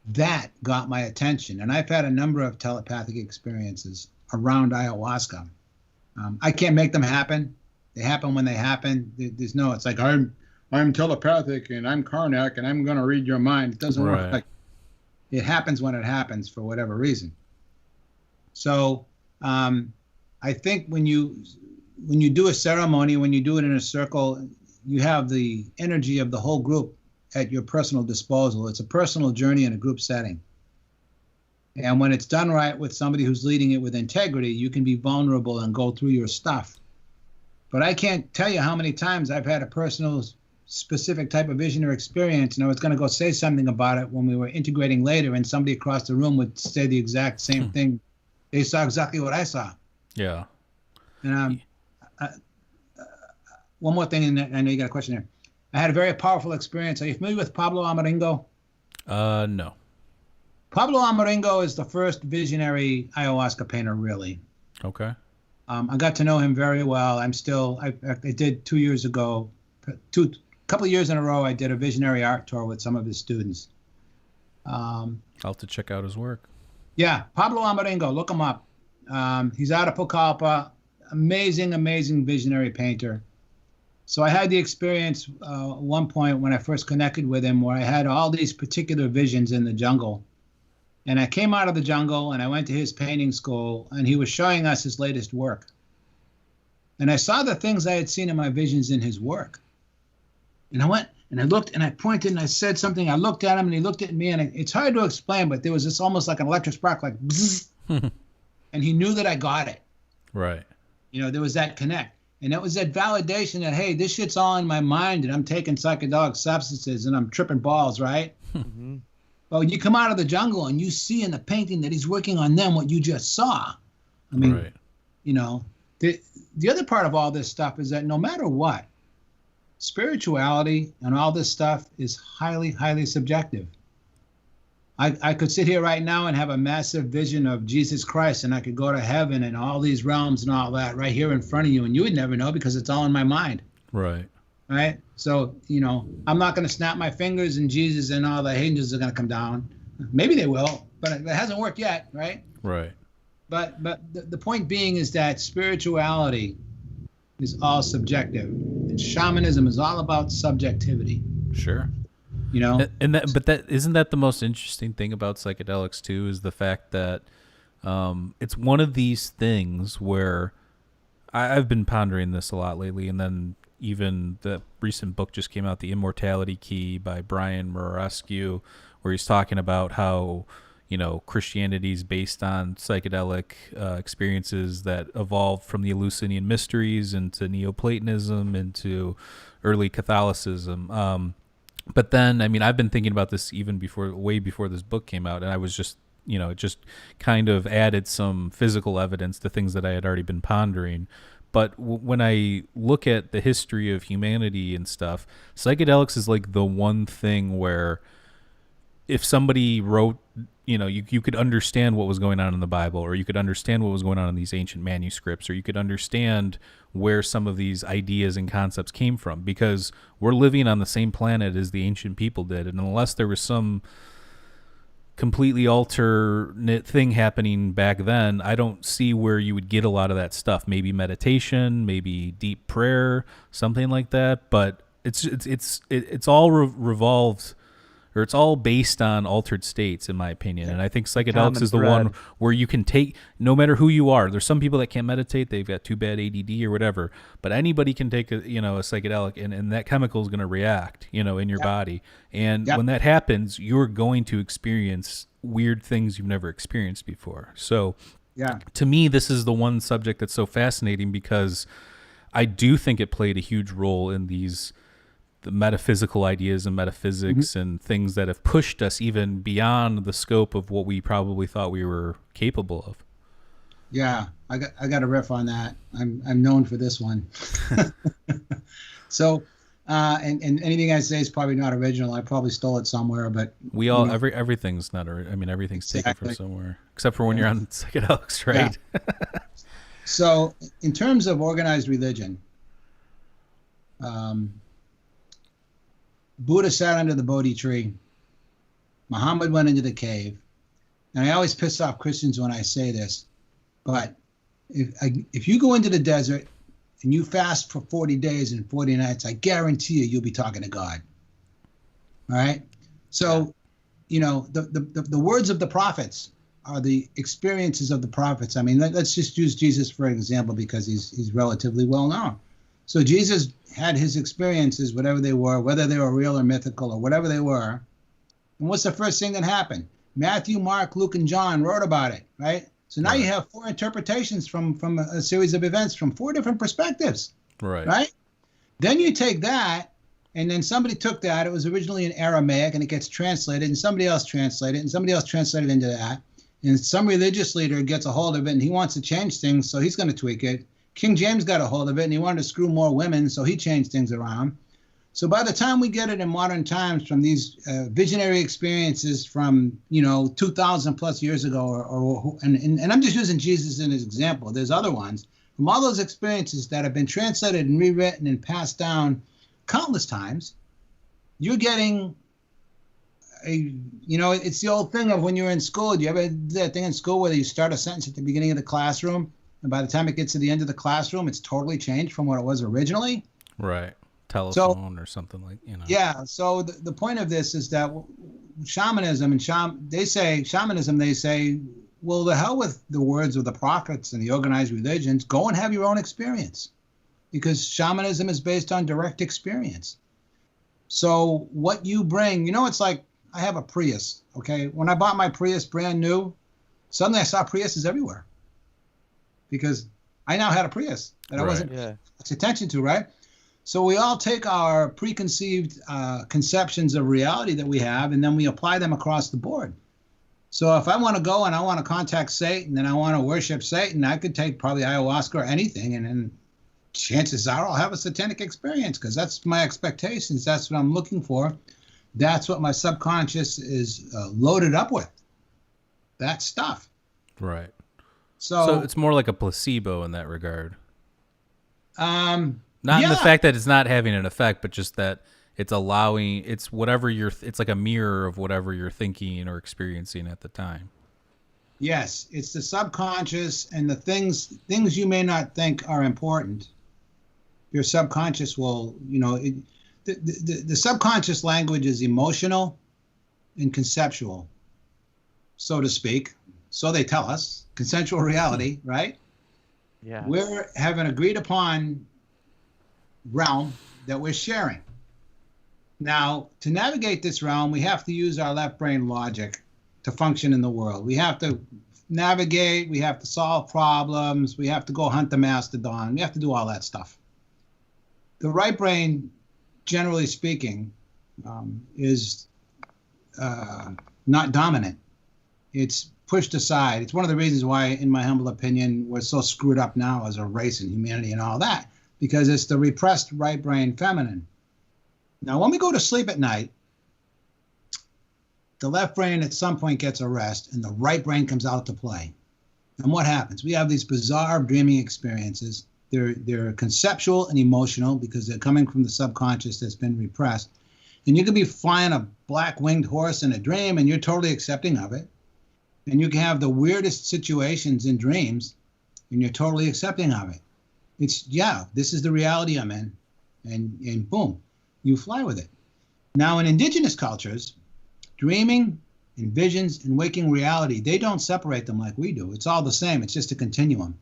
That got my attention. And I've had a number of telepathic experiences around ayahuasca. I can't make them happen. They happen when they happen. It's like, I'm telepathic and I'm Karnak and I'm going to read your mind. It doesn't work like it happens when it happens for whatever reason. So I think when you do a ceremony, when you do it in a circle, you have the energy of the whole group at your personal disposal. It's a personal journey in a group setting. And when it's done right with somebody who's leading it with integrity, you can be vulnerable and go through your stuff. But I can't tell you how many times I've had a personal specific type of vision or experience, and I was going to go say something about it when we were integrating later, and somebody across the room would say the exact same thing. They saw exactly what I saw. Yeah. And one more thing, and I know you got a question there. I had a very powerful experience. Are you familiar with Pablo Amaringo? No. Pablo Amaringo is the first visionary ayahuasca painter, really. Okay. I got to know him very well. I did 2 years ago, couple of years in a row, I did a visionary art tour with some of his students. I'll have to check out his work. Yeah, Pablo Amarengo, look him up. He's out of Pucallpa, amazing visionary painter. So I had the experience at one point when I first connected with him where I had all these particular visions in the jungle. And I came out of the jungle and I went to his painting school and he was showing us his latest work. And I saw the things I had seen in my visions in his work. And I went and I looked and I pointed and I said something. I looked at him and he looked at me, and it's hard to explain, but there was this almost like an electric spark, like bzzz, and he knew that I got it. Right. You know, there was that connect. And that was that validation that, hey, this shit's all in my mind and I'm taking psychedelic substances and I'm tripping balls, right? Mm-hmm. Well, you come out of the jungle and you see in the painting that he's working on them what you just saw. I mean, right. You know, the other part of all this stuff is that no matter what, spirituality and all this stuff is highly subjective. I could sit here right now and have a massive vision of Jesus Christ, and I could go to heaven and all these realms and all that right here in front of you, and you would never know because it's all in my mind. Right. Right? So, you know, I'm not going to snap my fingers and Jesus and all the angels are going to come down. Maybe they will, but it hasn't worked yet, right? Right. But the point being is that spirituality is all subjective, and shamanism is all about subjectivity. Sure. You know, but isn't that the most interesting thing about psychedelics too, is the fact that it's one of these things where I've been pondering this a lot lately, and then even the recent book just came out, The Immortality Key by Brian Morescu, where he's talking about how, you know, Christianity is based on psychedelic experiences that evolved from the Eleusinian mysteries into Neoplatonism, into early Catholicism. But then, I mean, I've been thinking about this even way before this book came out, and I was just, you know, it just kind of added some physical evidence to things that I had already been pondering. But when I look at the history of humanity and stuff, psychedelics is like the one thing where if somebody wrote, you know, you could understand what was going on in the Bible, or you could understand what was going on in these ancient manuscripts, or you could understand where some of these ideas and concepts came from, because we're living on the same planet as the ancient people did. And unless there was some completely alternate thing happening back then, I don't see where you would get a lot of that stuff. Maybe meditation, maybe deep prayer, something like that. But it's all revolved, or it's all based on altered states, in my opinion. And I think psychedelics is the one where you can take, no matter who you are. There's some people that can't meditate, they've got too bad ADD or whatever, but anybody can take a psychedelic, and that chemical is going to react, you know, in your body. And when that happens, you're going to experience weird things you've never experienced before. So to me, this is the one subject that's so fascinating, because I do think it played a huge role in the metaphysical ideas and metaphysics and things that have pushed us even beyond the scope of what we probably thought we were capable of. Yeah, I got a riff on that. I'm known for this one. So, and anything I say is probably not original. I probably stole it somewhere, but we all everything's not. I mean, everything's taken from somewhere, except for when you're on psychedelics, right? Yeah. So, in terms of organized religion, Buddha sat under the Bodhi tree. Muhammad went into the cave. And I always piss off Christians when I say this, but if you go into the desert and you fast for 40 days and 40 nights, I guarantee you'll be talking to God. All right? So, you know, the words of the prophets are the experiences of the prophets. I mean, let's just use Jesus for example, because he's relatively well known. So Jesus had his experiences, whatever they were, whether they were real or mythical or whatever they were. And what's the first thing that happened? Matthew, Mark, Luke, and John wrote about it, right? So now you have 4 interpretations from a series of events from 4 different perspectives, right? Then you take that, and then somebody took that. It was originally in Aramaic, and it gets translated, and somebody else translated it, and somebody else translated into that. And some religious leader gets a hold of it, and he wants to change things, so he's going to tweak it. King James got a hold of it, and he wanted to screw more women, so he changed things around. So by the time we get it in modern times from these visionary experiences from, 2,000 plus years ago, and I'm just using Jesus as an example. There's other ones, from all those experiences that have been translated and rewritten and passed down countless times, you're getting it's the old thing of when you're in school. Do you ever do that thing in school where you start a sentence at the beginning of the classroom, and by the time it gets to the end of the classroom, it's totally changed from what it was originally? Right. Telephone or something like, Yeah. So the point of this is that shamanism they say, well, the hell with the words of the prophets and the organized religions. Go and have your own experience, because shamanism is based on direct experience. So what you bring, it's like, I have a Prius, okay? When I bought my Prius brand new, suddenly I saw Priuses everywhere, because I now had a Prius that I wasn't paying much attention to, right? So we all take our preconceived conceptions of reality that we have, and then we apply them across the board. So if I want to go and I want to contact Satan and I want to worship Satan, I could take probably ayahuasca or anything, and chances are I'll have a satanic experience, because that's my expectations. That's what I'm looking for. That's what my subconscious is loaded up with. That stuff. Right. So it's more like a placebo in that regard. Not yeah. in the fact that it's not having an effect, but just that it's allowing, it's whatever it's like a mirror of whatever you're thinking or experiencing at the time. Yes, it's the subconscious, and the things you may not think are important. Your subconscious will, the subconscious language is emotional and conceptual, so to speak. So they tell us, consensual reality, right? Yeah. We have an agreed upon realm that we're sharing. Now, to navigate this realm, we have to use our left brain logic to function in the world. We have to navigate, we have to solve problems, we have to go hunt the mastodon, we have to do all that stuff. The right brain, generally speaking, is not dominant. It's pushed aside. It's one of the reasons why, in my humble opinion, we're so screwed up now as a race and humanity and all that, because it's the repressed right brain feminine. Now, when we go to sleep at night, the left brain at some point gets a rest and the right brain comes out to play. And what happens? We have these bizarre dreaming experiences. They're conceptual and emotional because they're coming from the subconscious that's been repressed. And you could be flying a black winged horse in a dream and you're totally accepting of it. And you can have the weirdest situations in dreams and you're totally accepting of it. It's, this is the reality I'm in. And boom, you fly with it. Now, in indigenous cultures, dreaming and visions and waking reality, they don't separate them like we do. It's all the same. It's just a continuum.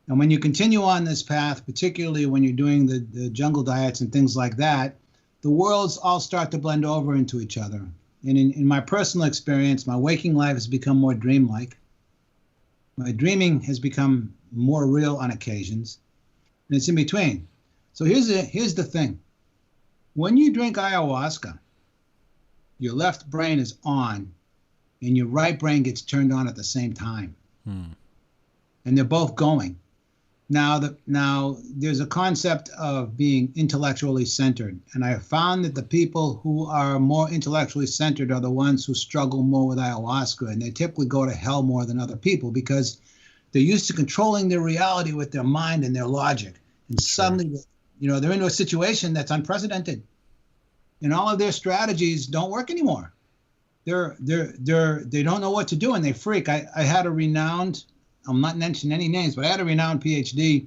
And when you continue on this path, particularly when you're doing the jungle diets and things like that, the worlds all start to blend over into each other. And in my personal experience, my waking life has become more dreamlike. My dreaming has become more real on occasions. And it's in between. So here's the thing. When you drink ayahuasca, your left brain is on and your right brain gets turned on at the same time. And they're both going. Now there's a concept of being intellectually centered. And I have found that the people who are more intellectually centered are the ones who struggle more with ayahuasca. And they typically go to hell more than other people because they're used to controlling their reality with their mind and their logic. And suddenly, they're into a situation that's unprecedented. And all of their strategies don't work anymore. They don't know what to do and they freak. I had a renowned, I'm not mentioning any names, but I had a renowned PhD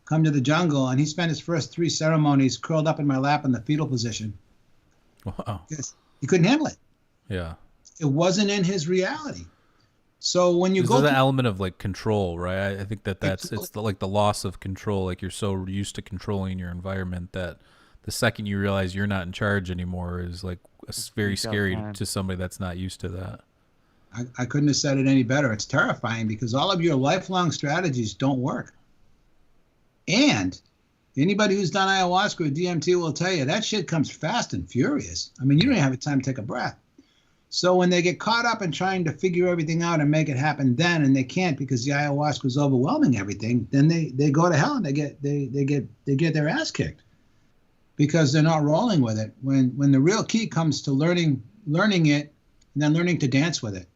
come to the jungle and he spent his first 3 ceremonies curled up in my lap in the fetal position. Wow. Yes, he couldn't handle it. Yeah. It wasn't in his reality. So when you There's an element of like control, right? I think it's like the loss of control. Like you're so used to controlling your environment that the second you realize you're not in charge anymore is like very scary to somebody that's not used to that. I couldn't have said it any better. It's terrifying because all of your lifelong strategies don't work. And anybody who's done ayahuasca or DMT will tell you that shit comes fast and furious. I mean, you don't even have time to take a breath. So when they get caught up in trying to figure everything out and make it happen then, and they can't because the ayahuasca is overwhelming everything, then they go to hell and they get their ass kicked because they're not rolling with it. When the real key comes to learning it and then learning to dance with it.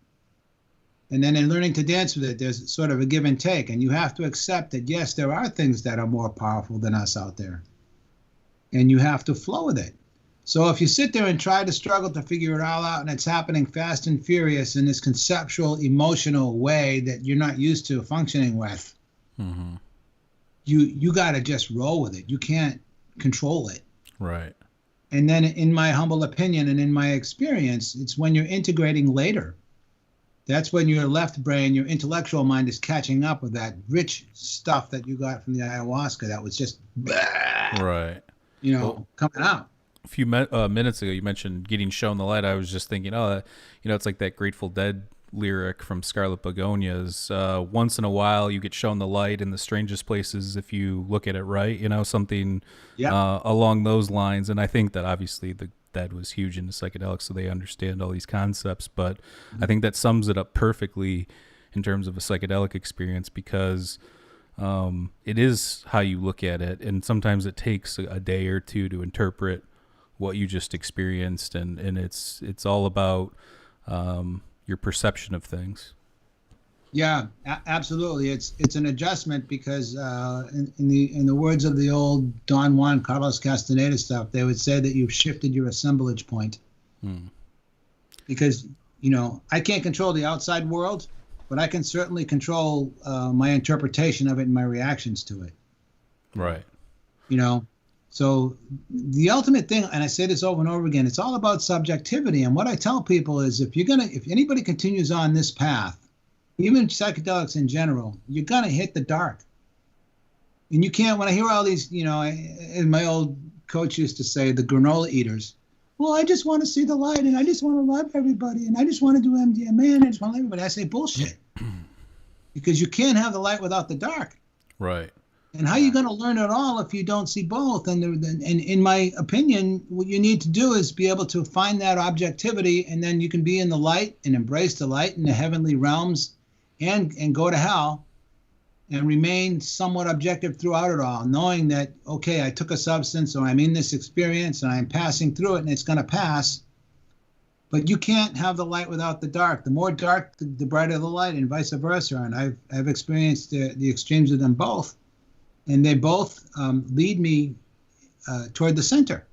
And then in learning to dance with it, there's sort of a give and take. And you have to accept that, yes, there are things that are more powerful than us out there. And you have to flow with it. So if you sit there and try to struggle to figure it all out, and it's happening fast and furious in this conceptual, emotional way that you're not used to functioning with, you got to just roll with it. You can't control it. Right. And then in my humble opinion and in my experience, it's when you're integrating later. That's when your left brain, your intellectual mind is catching up with that rich stuff that you got from the ayahuasca that was just, right, coming out. A few minutes ago, you mentioned getting shown the light. I was just thinking, it's like that Grateful Dead lyric from Scarlet Begonias. Once in a while, you get shown the light in the strangest places if you look at it right. Something along those lines. And I think that obviously the Dead was huge into psychedelics, so they understand all these concepts. But I think that sums it up perfectly in terms of a psychedelic experience, because it is how you look at it, and sometimes it takes a day or two to interpret what you just experienced, and it's all about your perception of things. Yeah, absolutely. It's an adjustment, because in the words of the old Don Juan Carlos Castaneda stuff, they would say that you've shifted your assemblage point. Because I can't control the outside world, but I can certainly control my interpretation of it and my reactions to it. Right. So the ultimate thing, and I say this over and over again, it's all about subjectivity. And what I tell people is, if anybody continues on this path, even psychedelics in general, you're gonna hit the dark. And you can't. When I hear all these, and my old coach used to say, the granola eaters. Well, I just want to see the light, and I just want to love everybody, and I just want to do MDMA, and I just want to love everybody. I say bullshit, because you can't have the light without the dark. Right. And how are you going to learn it all if you don't see both? And in my opinion, what you need to do is be able to find that objectivity, and then you can be in the light and embrace the light in the heavenly realms, and go to hell and remain somewhat objective throughout it all, knowing that, okay, I took a substance, or I'm in this experience and I'm passing through it, and it's going to pass. But you can't have the light without the dark. The more dark, the brighter the light, and vice versa. And I've experienced the extremes of them both. And they both lead me toward the center.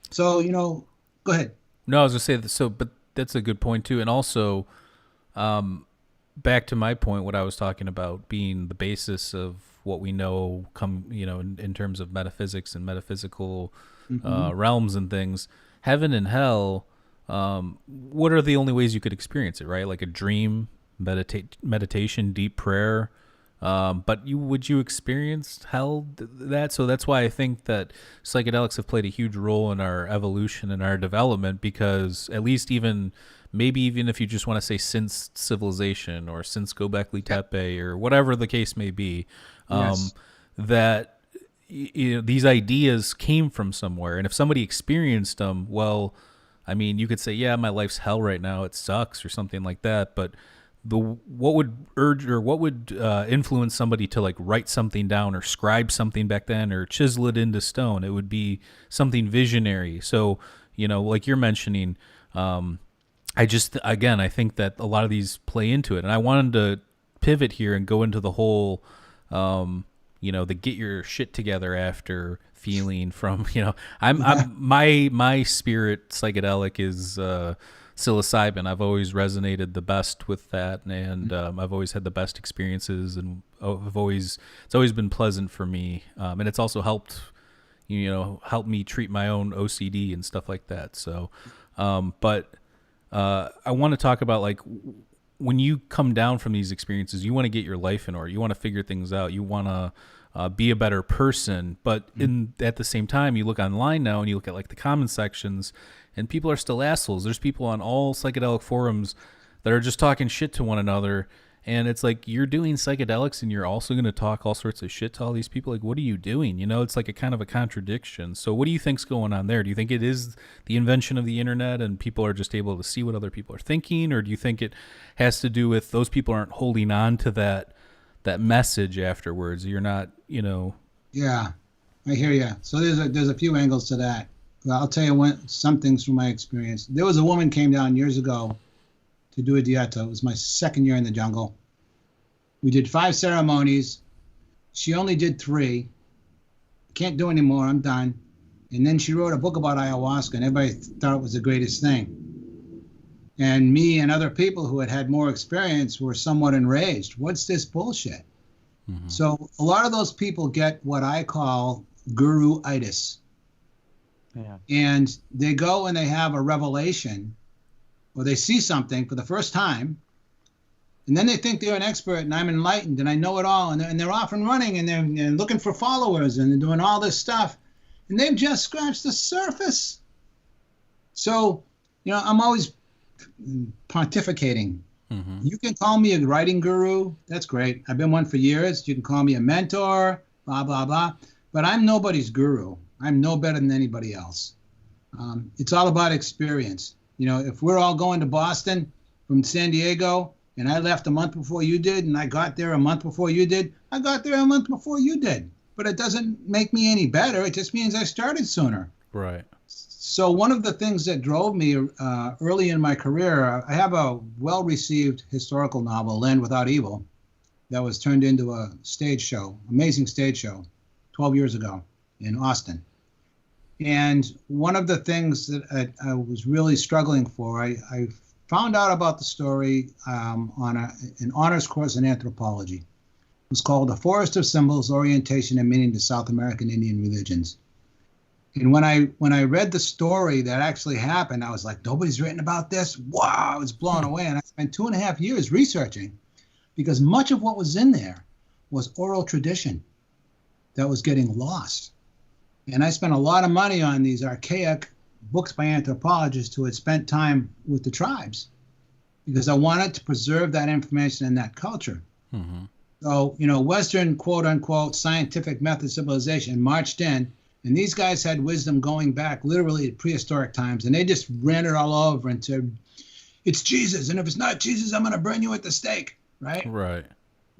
So, go ahead. No, I was going to say, but that's a good point too. And also, back to my point, what I was talking about being the basis of what we know in terms of metaphysics and metaphysical realms and things. Heaven and hell, what are the only ways you could experience it, right? Like a dream, meditation, deep prayer. But would you experience hell that? So that's why I think that psychedelics have played a huge role in our evolution and our development, because at least maybe even if you just want to say since civilization or since Göbekli Tepe or whatever the case may be, that these ideas came from somewhere. And if somebody experienced them, well, I mean, you could say, yeah, my life's hell right now, it sucks or something like that. But what would influence somebody to like write something down or scribe something back then or chisel it into stone? It would be something visionary. So, like you're mentioning, I think that a lot of these play into it. And I wanted to pivot here and go into the whole, the get your shit together after feeling from, my spirit psychedelic is psilocybin. I've always resonated the best with that, and I've always had the best experiences, and it's always been pleasant for me, and it's also helped me treat my own OCD and stuff like that. So but I want to talk about, like, when you come down from these experiences, you want to get your life in order, you want to figure things out, you want to be a better person, but at the same time, you look online now and you look at like the comment sections, and people are still assholes. There's people on all psychedelic forums that are just talking shit to one another, and it's like, you're doing psychedelics and you're also going to talk all sorts of shit to all these people. Like, what are you doing? It's like a kind of a contradiction. So what do you think's going on there? Do you think it is the invention of the internet and people are just able to see what other people are thinking, or do you think it has to do with those people aren't holding on to that message afterwards? You're not, Yeah, I hear you. So there's a few angles to that. Well, I'll tell you some things from my experience. There was a woman came down years ago to do a dieta. It was my second year in the jungle. We did 5 ceremonies. She only did 3. Can't do any more. I'm done. And then she wrote a book about ayahuasca, and everybody thought it was the greatest thing. And me and other people who had more experience were somewhat enraged. What's this bullshit? Mm-hmm. So a lot of those people get what I call guru-itis. Yeah. And they go and they have a revelation, or they see something for the first time, and then they think they're an expert, and I'm enlightened, and I know it all, and they're off and running, and they're looking for followers, and they're doing all this stuff, and they've just scratched the surface. So, I'm always pontificating. Mm-hmm. You can call me a writing guru. That's great. I've been one for years. You can call me a mentor, blah, blah, blah. But I'm nobody's guru. I'm no better than anybody else. It's all about experience. If we're all going to Boston from San Diego, and I left a month before you did, and I got there a month before you did, I got there a month before you did. But it doesn't make me any better. It just means I started sooner. Right. So one of the things that drove me early in my career, I have a well-received historical novel, Land Without Evil, that was turned into a stage show, amazing stage show, 12 years ago in Austin. And one of the things that I was really struggling for, I found out about the story on an honors course in anthropology. It was called The Forest of Symbols, Orientation and Meaning to South American Indian Religions. And when I read the story that actually happened, I was like, nobody's written about this? Wow, I was blown away. And I spent 2.5 years researching, because much of what was in there was oral tradition that was getting lost. And I spent a lot of money on these archaic books by anthropologists who had spent time with the tribes, because I wanted to preserve that information and that culture. Mm-hmm. So, Western, quote unquote, scientific method civilization marched in, and these guys had wisdom going back literally to prehistoric times, and they just ran it all over and said, it's Jesus, and if it's not Jesus, I'm going to burn you at the stake, right? Right.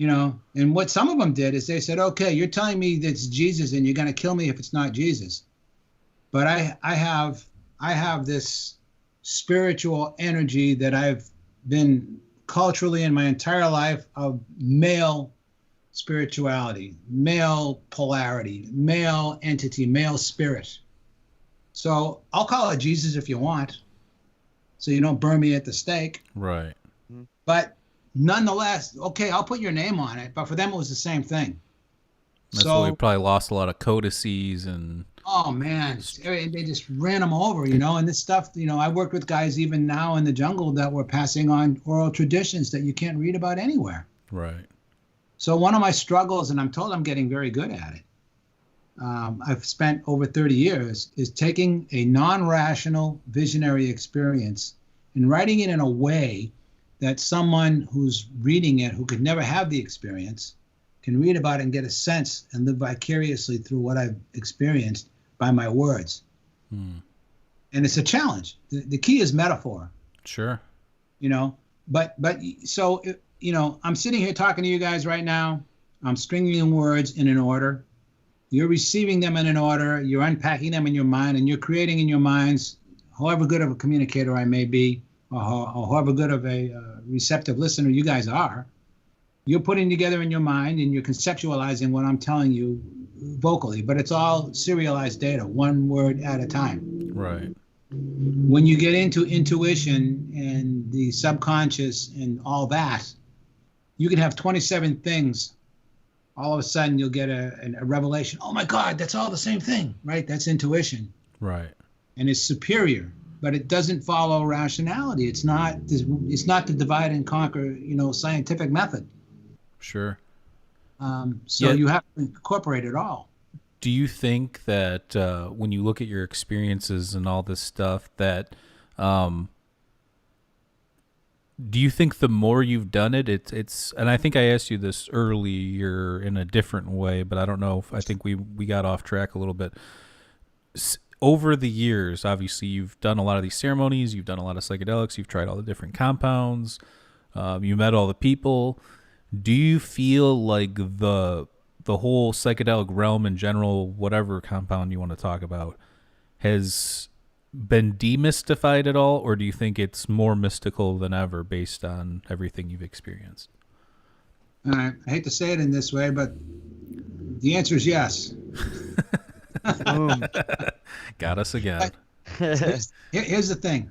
And what some of them did is they said, okay, you're telling me that it's Jesus, and you're going to kill me if it's not Jesus. But I have this spiritual energy that I've been culturally in my entire life of male spirituality, male polarity, male entity, male spirit. So I'll call it Jesus if you want, so you don't burn me at the stake. Right. But nonetheless, okay, I'll put your name on it, but for them it was the same thing. That's why we probably lost a lot of codices and... Oh, man, they just ran them over, and this stuff, I worked with guys even now in the jungle that were passing on oral traditions that you can't read about anywhere. Right. So one of my struggles, and I'm told I'm getting very good at it, I've spent over 30 years, is taking a non-rational visionary experience and writing it in a way that someone who's reading it, who could never have the experience, can read about it and get a sense and live vicariously through what I've experienced by my words. And it's a challenge. The key is metaphor. Sure. But so, I'm sitting here talking to you guys right now. I'm stringing words in an order. You're receiving them in an order. You're unpacking them in your mind, and you're creating in your minds, however good of a communicator I may be, or however good of a receptive listener you guys are. You're putting together in your mind, and you're conceptualizing what I'm telling you vocally, but it's all serialized data, one word at a time. Right. When you get into intuition and the subconscious and all that, you can have 27 things. All of a sudden, you'll get a revelation. Oh my God, that's all the same thing, right? That's intuition. Right. And it's superior, but it doesn't follow rationality. It's not the divide and conquer, scientific method. Sure. So you have to incorporate it all. Do you think that when you look at your experiences and all this stuff that do you think the more you've done it, it's and I think I asked you this earlier in a different way, but I don't know if I think we got off track a little bit. Over the years, obviously, you've done a lot of these ceremonies, you've done a lot of psychedelics, you've tried all the different compounds, you met all the people. Do you feel like the whole psychedelic realm in general, whatever compound you want to talk about, has been demystified at all, or do you think it's more mystical than ever based on everything you've experienced? I hate to say it in this way, but the answer is yes. Boom. Got us again. Here's the thing.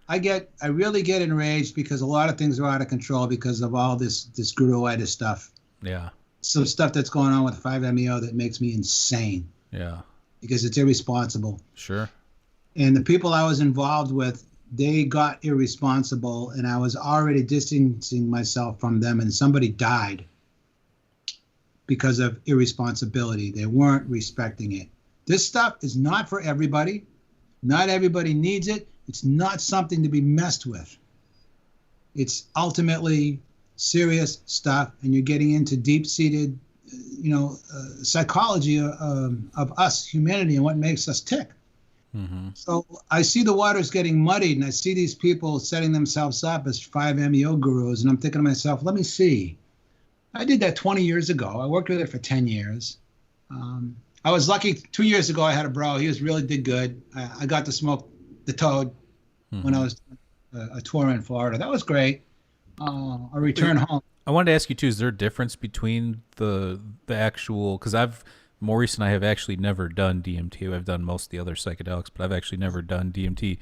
I really get enraged because a lot of things are out of control because of all this guruitis stuff. Yeah. Some stuff that's going on with 5-MeO that makes me insane. Yeah. Because it's irresponsible. Sure. And the people I was involved with, they got irresponsible, and I was already distancing myself from them, and somebody died because of irresponsibility. They weren't respecting it. This stuff is not for everybody. Not everybody needs it. It's not something to be messed with. It's ultimately serious stuff, and you're getting into deep-seated, psychology of us, humanity, and what makes us tick. Mm-hmm. So I see the waters getting muddied, and I see these people setting themselves up as 5-MeO gurus, and I'm thinking to myself, let me see. I did that 20 years ago. I worked with it for 10 years. I was lucky. 2 years ago, I had a bro. He did good. I got to smoke the toad when I was a tour in Florida. That was great. I returned home. I wanted to ask you too, is there a difference between the actual, because Maurice and I have actually never done DMT. I've done most of the other psychedelics, but I've actually never done DMT.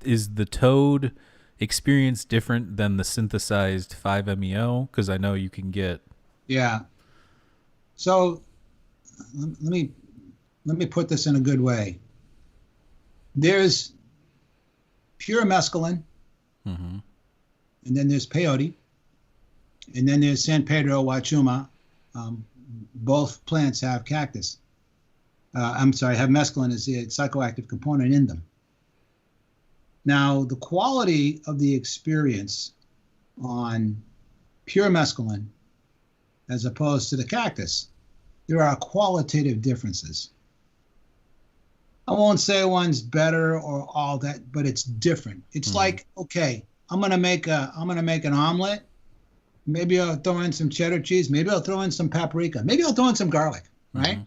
Is the toad experience different than the synthesized 5-MeO? Because I know you can get. Yeah. So let me put this in a good way. There's pure mescaline, Mm-hmm. and then there's peyote, and then there's San Pedro Huachuma. Both plants have cactus. Have mescaline as a psychoactive component in them. Now, the quality of the experience on pure mescaline as opposed to the cactus, there are qualitative differences. I won't say one's better or all that, but it's different. It's like, okay, I'm gonna make an omelet. Maybe I'll throw in some cheddar cheese. Maybe I'll throw in some paprika. Maybe I'll throw in some garlic, right?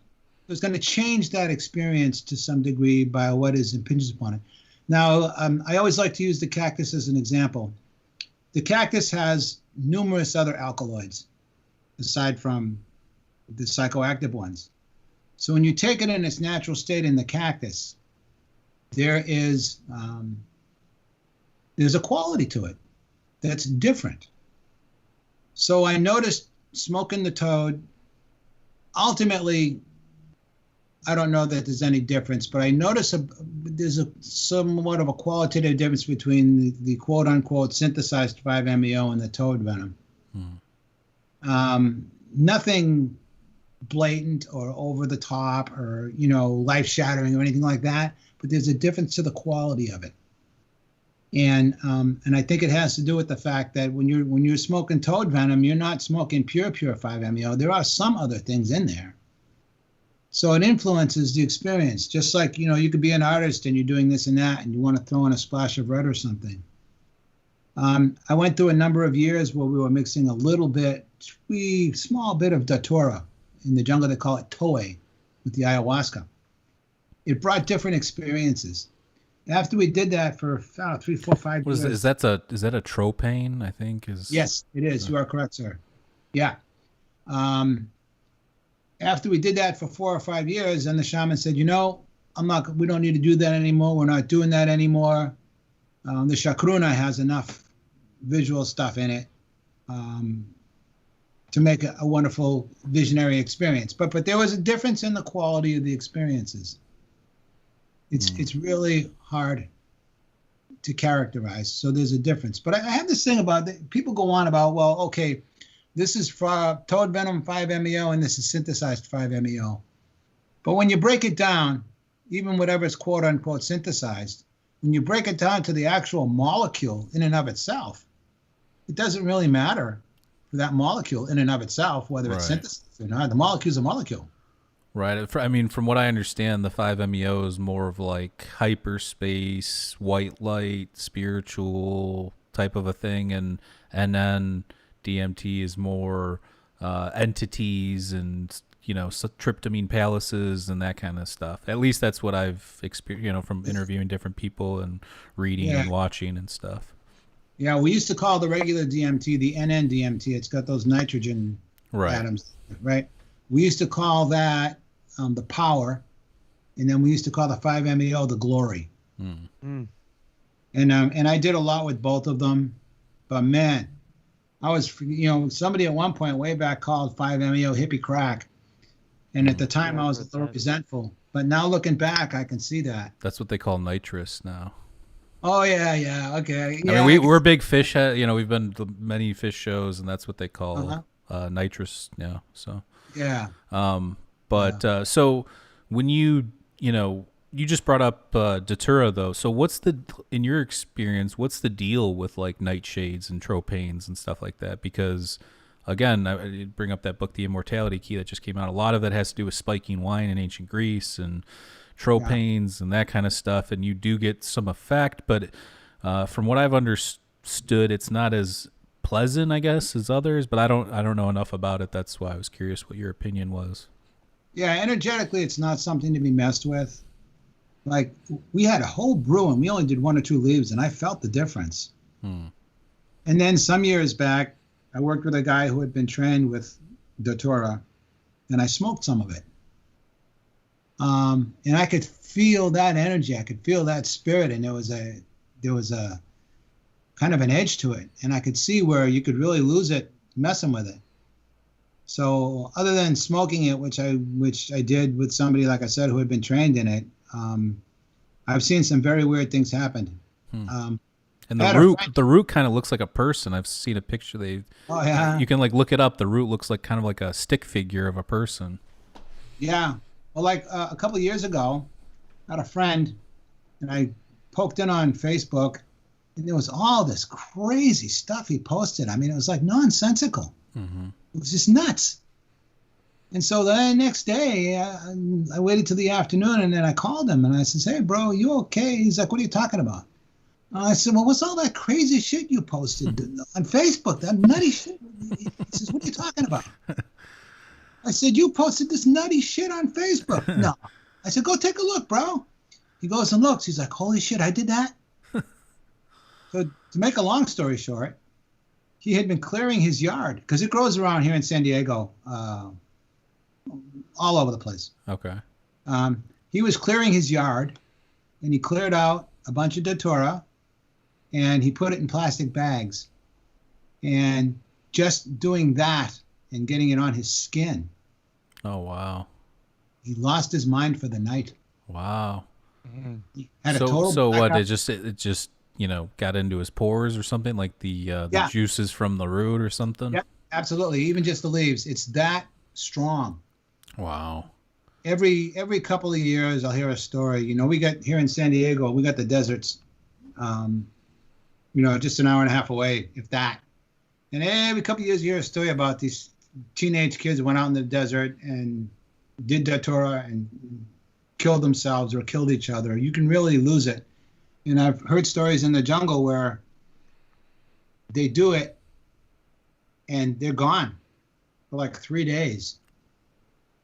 It's going to change that experience to some degree by what is impinges upon it. Now, I always like to use the cactus as an example. The cactus has numerous other alkaloids, aside from the psychoactive ones. So when you take it in its natural state in the cactus, there's a quality to it that's different. So I noticed smoking the toad, ultimately, I don't know that there's any difference, but I notice there's somewhat of a qualitative difference between the quote-unquote synthesized 5-MeO and the toad venom. Nothing blatant or over the top or, life-shattering or anything like that, but there's a difference to the quality of it. And I think it has to do with the fact that when you're smoking toad venom, you're not smoking pure 5-MeO. There are some other things in there. So it influences the experience. Just like, you could be an artist and you're doing this and that, and you want to throw in a splash of red or something. I went through a number of years where we were mixing a little bit, small bit of datura. In the jungle, they call it toei with the ayahuasca. It brought different experiences. After we did that for 3, 4, 5 years. Is that a tropane? I think is. Yes, it is. You are correct, sir. Yeah. After we did that for 4 or 5 years, then the shaman said, we don't need to do that anymore. We're not doing that anymore. The chakruna has enough visual stuff in it to make a wonderful visionary experience. But there was a difference in the quality of the experiences. It's really hard to characterize. So there's a difference. But I have this thing about people go on about, well, okay, this is for toad venom 5-MeO and this is synthesized 5-MeO. But when you break it down, even whatever is quote unquote synthesized, when you break it down to the actual molecule in and of itself, it doesn't really matter for that molecule in and of itself, whether it's synthesized or not. The molecule's a molecule. Right. I mean, from what I understand, the 5-MeO is more of like hyperspace, white light, spiritual type of a thing, and then DMT is more entities and tryptamine palaces and that kind of stuff. At least that's what I've experienced, from interviewing different people and reading and watching and stuff. Yeah, we used to call the regular DMT the NN-DMT. It's got those nitrogen atoms, right? We used to call that the power, and then we used to call the 5-MeO the glory. And I did a lot with both of them, but man, I was, somebody at one point way back called 5-MeO hippie crack, and at the time I was a little resentful. But now looking back, I can see that. That's what they call nitrous now. Oh yeah, okay. Yeah, I mean, we're big fish. We've been to many fish shows, and that's what they call nitrous now. So so when you just brought up Datura though. So in your experience, what's the deal with like nightshades and tropanes and stuff like that? Because again, I bring up that book, The Immortality Key, that just came out. A lot of it has to do with spiking wine in ancient Greece and tropanes and that kind of stuff, and you do get some effect, but from what I've understood, it's not as pleasant, I guess, as others. But I don't know enough about it. That's why I was curious what your opinion was. Yeah, energetically, it's not something to be messed with. Like, we had a whole brew, and we only did 1 or 2 leaves, and I felt the difference. And then some years back, I worked with a guy who had been trained with Datura, and I smoked some of it. And I could feel that energy. I could feel that spirit, and there was a kind of an edge to it, and I could see where you could really lose it messing with it. So other than smoking it, which I did with somebody, like I said, who had been trained in it, I've seen some very weird things happen. And the root kind of looks like a person. I've seen a picture. You can like look it up. The root looks like kind of like a stick figure of a person. Yeah. Well, like a couple of years ago, I had a friend, and I poked in on Facebook, and there was all this crazy stuff he posted. I mean, it was like nonsensical. It was just nuts. And so the next day, I waited till the afternoon, and then I called him, and I said, "Hey, bro, you okay?" He's like, "What are you talking about?" I said, "Well, what's all that crazy shit you posted on Facebook, that nutty shit?" He says, "What are you talking about?" I said, "You posted this nutty shit on Facebook." No. I said, "Go take a look, bro." He goes and looks. He's like, "Holy shit, I did that?" So to make a long story short, he had been clearing his yard, because it grows around here in San Diego, all over the place. Okay. He was clearing his yard, and he cleared out a bunch of Datura, and he put it in plastic bags. And just doing that and getting it on his skin. Oh, wow. He lost his mind for the night. Wow. He had a total so what, blackout. it just got into his pores or something, like the juices from the root or something? Yeah, absolutely. Even just the leaves. It's that strong. Wow. Every couple of years, I'll hear a story. We got here in San Diego, we got the deserts, just an hour and a half away, if that. And every couple of years, you hear a story about these teenage kids who went out in the desert and did Datura and killed themselves or killed each other. You can really lose it. And I've heard stories in the jungle where they do it and they're gone for like 3 days.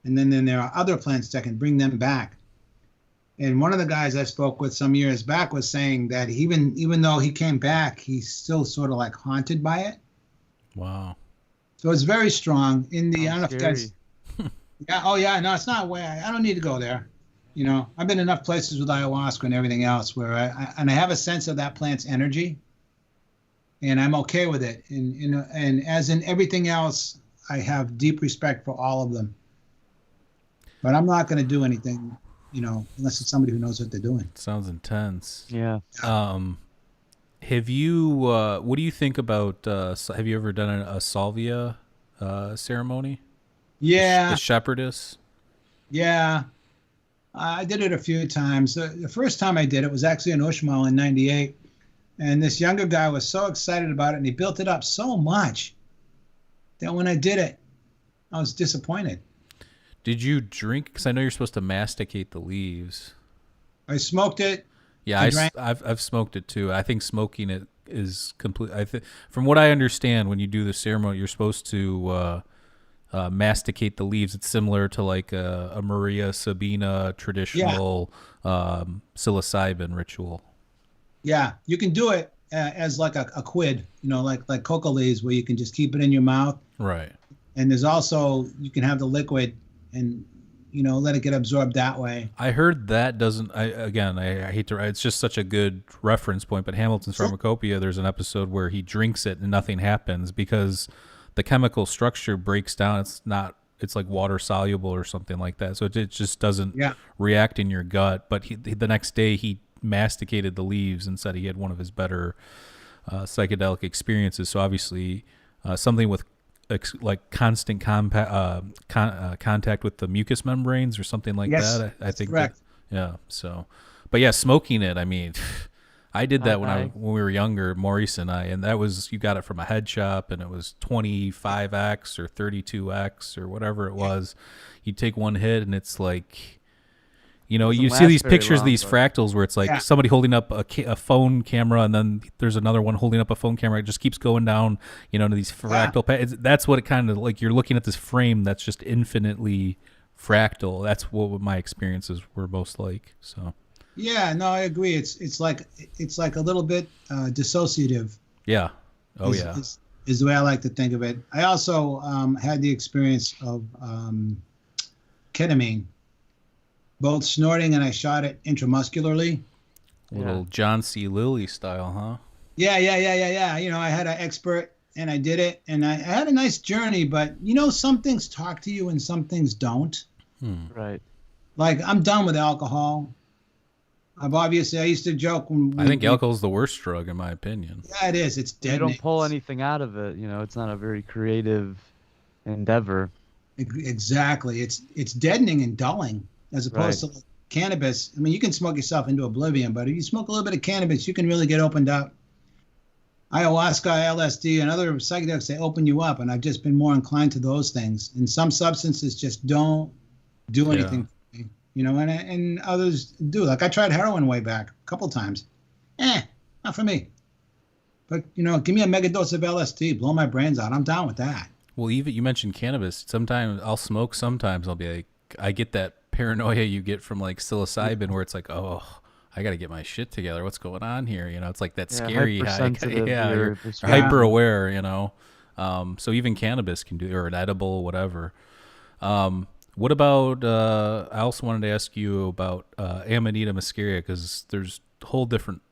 And then there are other plants that can bring them back. And one of the guys I spoke with some years back was saying that even though he came back, he's still sort of like haunted by it. Wow. So it's very strong. I don't know if you guys. Yeah. Oh yeah. No, it's not way. I don't need to go there. I've been enough places with ayahuasca and everything else where I have a sense of that plant's energy, and I'm okay with it. And as in everything else, I have deep respect for all of them. But I'm not going to do anything, unless it's somebody who knows what they're doing. Sounds intense. Yeah. Have you? What do you think about? Have you ever done a salvia ceremony? Yeah. The shepherdess. Yeah. I did it a few times. The first time I did it was actually in Uxmal in '98, and this younger guy was so excited about it, and he built it up so much that when I did it, I was disappointed. Did you drink? Because I know you're supposed to masticate the leaves. I smoked it. Yeah, I've smoked it too. I think smoking it is complete. From what I understand, when you do the ceremony, you're supposed to masticate the leaves. It's similar to like a Maria Sabina traditional psilocybin ritual. Yeah, you can do it as like a quid, like coca leaves, where you can just keep it in your mouth. Right. And there's also, you can have the liquid and, let it get absorbed that way. I heard that doesn't, I hate to, it's just such a good reference point, but Hamilton's Pharmacopoeia, there's an episode where he drinks it and nothing happens because the chemical structure breaks down. It's like water soluble or something like that. So it just doesn't react in your gut. But the next day he masticated the leaves and said he had one of his better psychedelic experiences. So obviously something with like constant contact with the mucous membranes or something like that. I think correct. So, but yeah, smoking it. I mean, I did that when we were younger, Maurice and I, and that was, you got it from a head shop, and it was 25x or 32x or whatever it was. You take one hit, and it's like, you see these pictures of these fractals where it's like somebody holding up a phone camera, and then there's another one holding up a phone camera. It just keeps going down, to these fractal. That's what it kind of like. You're looking at this frame that's just infinitely fractal. That's what my experiences were most like. So. Yeah, no, I agree. It's like a little bit dissociative. Yeah. Is the way I like to think of it. I also had the experience of ketamine. Both snorting, and I shot it intramuscularly. Little John C. Lilly style, huh? Yeah. I had an expert, and I did it, and I had a nice journey. But some things talk to you, and some things don't. Right. Like, I'm done with alcohol. I used to joke when I think alcohol's the worst drug, in my opinion. Yeah, it is. It's deadening. You don't pull anything out of it. It's not a very creative endeavor. Exactly. It's deadening and dulling. As opposed to cannabis. I mean, you can smoke yourself into oblivion, but if you smoke a little bit of cannabis, you can really get opened up. Ayahuasca, LSD, and other psychedelics, they open you up, and I've just been more inclined to those things. And some substances just don't do anything for me, and others do. Like, I tried heroin way back a couple times. Not for me. But, give me a mega dose of LSD, blow my brains out. I'm down with that. Well, even you mentioned cannabis. Sometimes I'll smoke. Sometimes I'll be like, I get that paranoia you get from like psilocybin where it's like, oh, I got to get my shit together. What's going on here? It's like that scary high. You're hyper aware, so even cannabis can do, or an edible, whatever. What about, I also wanted to ask you about Amanita muscaria, because there's whole different,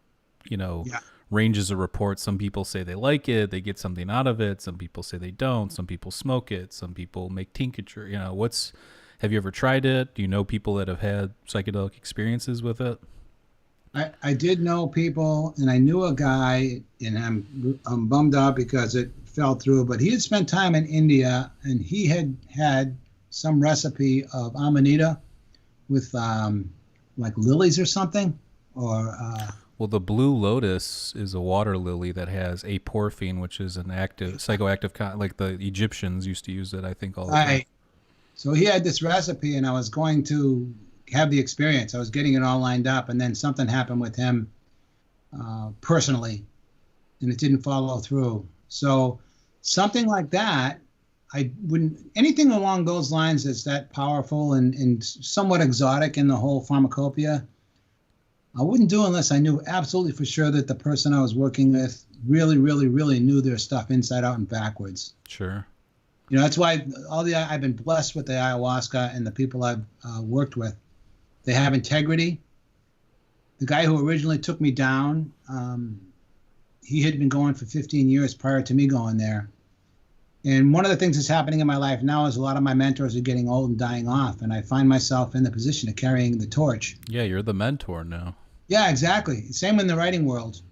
ranges of reports. Some people say they like it, they get something out of it. Some people say they don't. Some people smoke it. Some people make tincture. Have you ever tried it? Do you know people that have had psychedelic experiences with it? I did know people, and I knew a guy, and I'm bummed out because it fell through, but he had spent time in India, and he had some recipe of amanita with like lilies or something, or well, the blue lotus is a water lily that has aporphine, which is an active psychoactive, like the Egyptians used to use it, I think, all the time. So he had this recipe, and I was going to have the experience. I was getting it all lined up, and then something happened with him personally, and it didn't follow through. So something like that, I wouldn't, anything along those lines that's that powerful and somewhat exotic in the whole pharmacopoeia, I wouldn't do unless I knew absolutely for sure that the person I was working with really, really, really knew their stuff inside out and backwards. Sure. That's why I've been blessed with the ayahuasca and the people I've worked with. They have integrity. The guy who originally took me down, he had been going for 15 years prior to me going there. And one of the things that's happening in my life now is a lot of my mentors are getting old and dying off, and I find myself in the position of carrying the torch. Yeah, you're the mentor now. Yeah, exactly. Same in the writing world.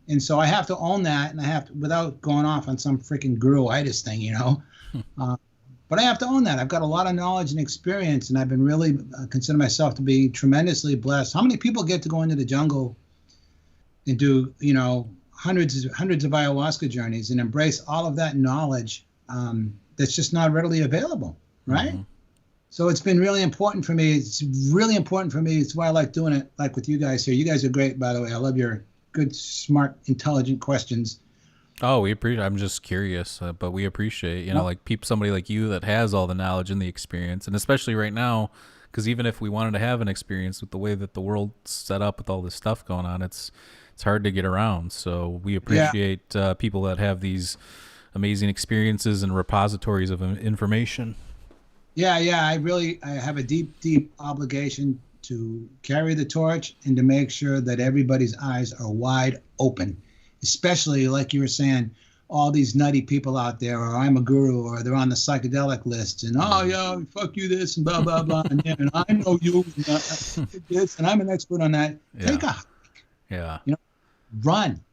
And so I have to own that, and I have to, without going off on some freaking guru-itis thing, but I have to own that. I've got a lot of knowledge and experience, and I've been really consider myself to be tremendously blessed. How many people get to go into the jungle and do, hundreds of ayahuasca journeys and embrace all of that knowledge that's just not readily available, right? Mm-hmm. So it's been really important for me. It's really important for me. It's why I like doing it, like with you guys here. You guys are great, by the way. I love your good, smart, intelligent questions. Oh, we appreciate. I'm just curious, but we appreciate, like somebody like you that has all the knowledge and the experience, and especially right now, because even if we wanted to have an experience with the way that the world's set up with all this stuff going on, it's hard to get around. So we appreciate people that have these amazing experiences and repositories of information. Yeah, I have a deep obligation to carry the torch and to make sure that everybody's eyes are wide open. Especially, like you were saying, all these nutty people out there, or I'm a guru, or they're on the psychedelic list, and fuck you this, and blah, blah, blah, and I know you, and this, and I'm an expert on that. Yeah. Take a hike. Yeah. Run.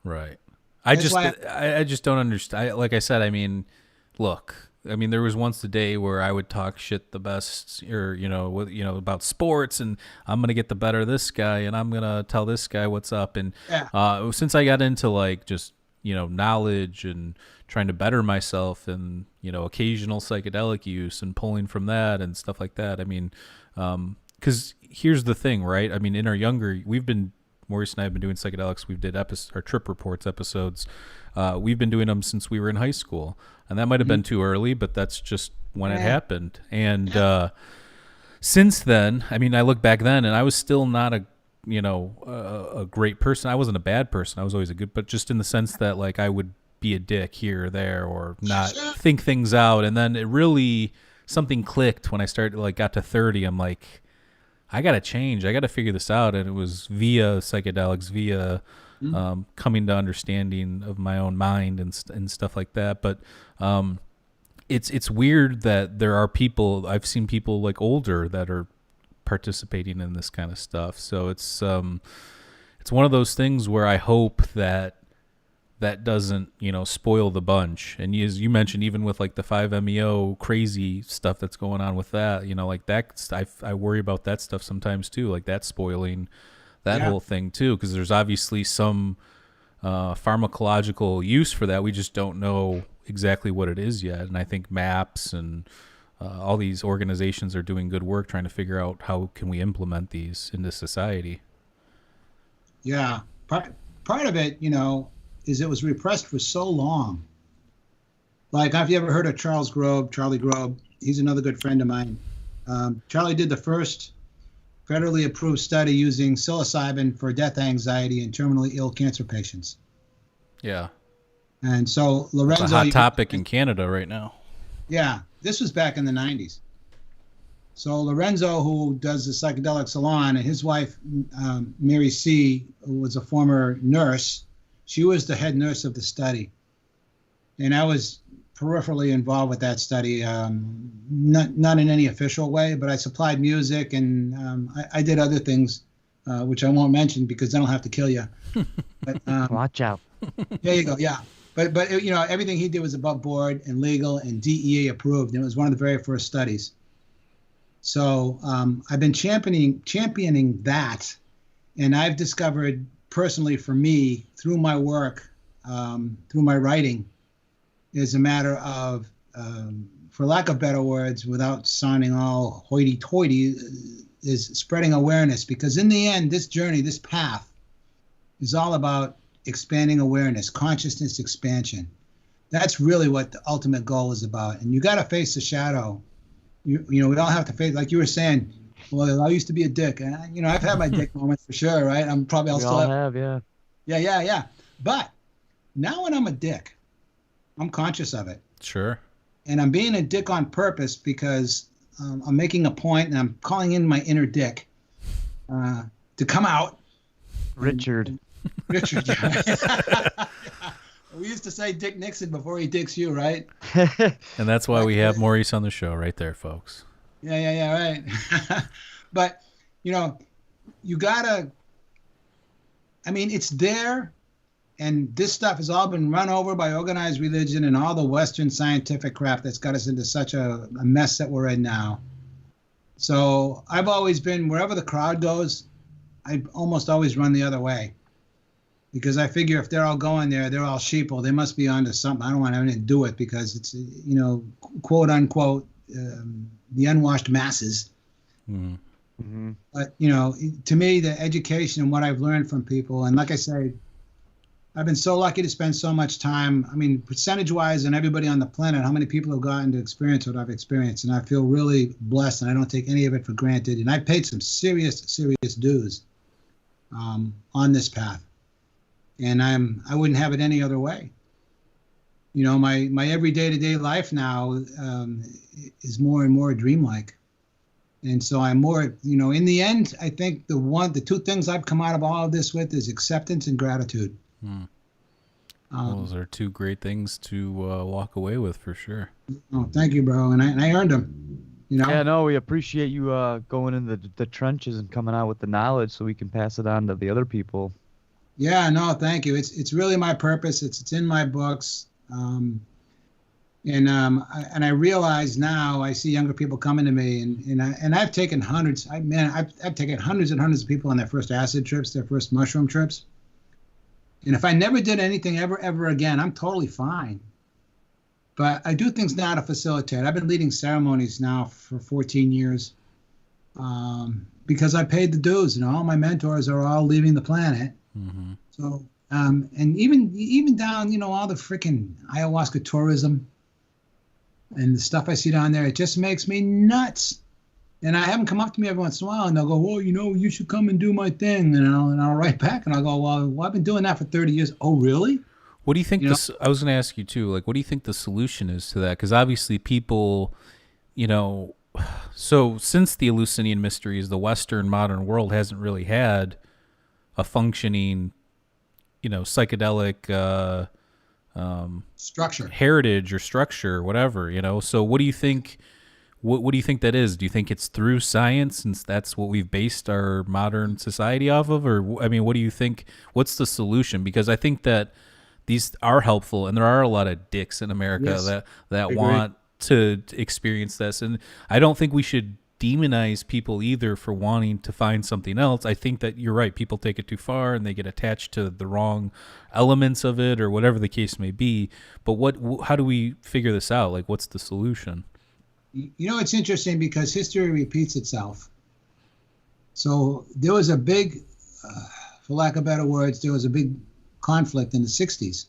Right. I just don't understand. Like I said, look, there was once a day where I would talk shit the best, or about sports, and I'm gonna get the better of this guy, and I'm gonna tell this guy what's up. And since I got into like just knowledge and trying to better myself, and occasional psychedelic use and pulling from that and stuff like that. Because here's the thing, right? In our younger, Maurice and I have been doing psychedelics. We did our trip reports episodes. We've been doing them since we were in high school. And that might have been too early, but that's just when it happened. And since then, I look back then, and I was still not a great person. I wasn't a bad person. I was always but just in the sense that like I would be a dick here or there, or not think things out. And then it really, something clicked when I got to 30. I'm like, I got to change. I got to figure this out. And it was via psychedelics, via coming to understanding of my own mind and stuff like that. But it's weird that there are people, I've seen people like older that are participating in this kind of stuff. So it's one of those things where I hope that doesn't, spoil the bunch. And as you mentioned, even with like the 5-MeO crazy stuff that's going on with that, like that, I worry about that stuff sometimes too, like that spoiling that whole thing too, because there's obviously some pharmacological use for that. We just don't know exactly what it is yet. And I think MAPS and all these organizations are doing good work trying to figure out how can we implement these into society. Yeah. Part of it, is it was repressed for so long. Like, have you ever heard of Charlie Grob? He's another good friend of mine. Charlie did the first federally approved study using psilocybin for death anxiety in terminally ill cancer patients. Yeah. And so Lorenzo... It's a hot topic in Canada right now. Yeah. This was back in the 90s. So Lorenzo, who does the psychedelic salon, and his wife, Mary C., who was a former nurse, she was the head nurse of the study. And I was peripherally involved with that study, not in any official way, but I supplied music, and I did other things, which I won't mention because then I'll have to kill you. But, watch out. There you go. Yeah. But everything he did was above board and legal and DEA approved. And it was one of the very first studies. So I've been championing that. And I've discovered personally for me, through my work, through my writing, is a matter of, for lack of better words, without sounding all hoity-toity, is spreading awareness. Because in the end, this journey, this path, is all about expanding awareness, consciousness expansion. That's really what the ultimate goal is about. And you got to face the shadow. We all have to face, like you were saying, well, I used to be a dick. And, I've had my dick moments for sure, right? I'll still have, yeah. Yeah. But now when I'm a dick, I'm conscious of it. Sure. And I'm being a dick on purpose because I'm making a point and I'm calling in my inner dick to come out. Richard, yeah. We used to say Dick Nixon before he dicks you, right? And that's why we have Maurice on the show right there, folks. Yeah, right. But, you gotta, it's there, and this stuff has all been run over by organized religion and all the Western scientific crap that's got us into such a mess that we're in now. So I've always been, wherever the crowd goes, I almost always run the other way. Because I figure if they're all going there, they're all sheeple. They must be onto something. I don't want anything to do with, because it's, quote unquote, the unwashed masses. Mm-hmm. But, to me, the education and what I've learned from people, and like I say, I've been so lucky to spend so much time. I mean, percentage-wise, and everybody on the planet, how many people have gotten to experience what I've experienced, and I feel really blessed, and I don't take any of it for granted. And I paid some serious dues on this path, and I wouldn't have it any other way. You know, my every day-to-day life now is more and more dreamlike. And so I'm more, you know, in the end, I think the two things I've come out of all of this with is acceptance and gratitude. Those are two great things to walk away with for sure. Oh, thank you, bro. And I earned them, you know? Yeah, no, we appreciate you going in the trenches and coming out with the knowledge so we can pass it on to the other people. Yeah, no, thank you. It's really my purpose. It's in my books. And I realize now I see younger people coming to me, and I've taken hundreds. I've taken hundreds and hundreds of people on their first acid trips, their first mushroom trips. And if I never did anything ever again, I'm totally fine. But I do things now to facilitate. I've been leading ceremonies now for 14 years because I paid the dues. You know, all my mentors are all leaving the planet. Mm-hmm. So, and even down, you know, all the freaking ayahuasca tourism and the stuff I see down there, it just makes me nuts. And I have them come up to me every once in a while, and they'll go, "Oh, you know, you should come and do my thing." And I'll write back, and I'll go, "Well, I've been doing that for 30 years." "Oh, really?" What do you think? I was going to ask you too. Like, what do you think the solution is to that? Because obviously, people, you know, so since the Eleusinian Mysteries, the Western modern world hasn't really had a functioning, you know, psychedelic structure, heritage or structure, whatever. You know, so what do you think? What do you think that is? Do you think it's through science, since that's what we've based our modern society off of? Or, I mean, what do you think? What's the solution? Because I think that these are helpful, and there are a lot of dicks in America Yes, that want to experience this. And I don't think we should demonize people either for wanting to find something else. I think that you're right. People take it too far, and they get attached to the wrong elements of it, or whatever the case may be. But how do we figure this out? Like, what's the solution? You know, it's interesting because history repeats itself. So there was a big, for lack of better words, there was a big conflict in the 60s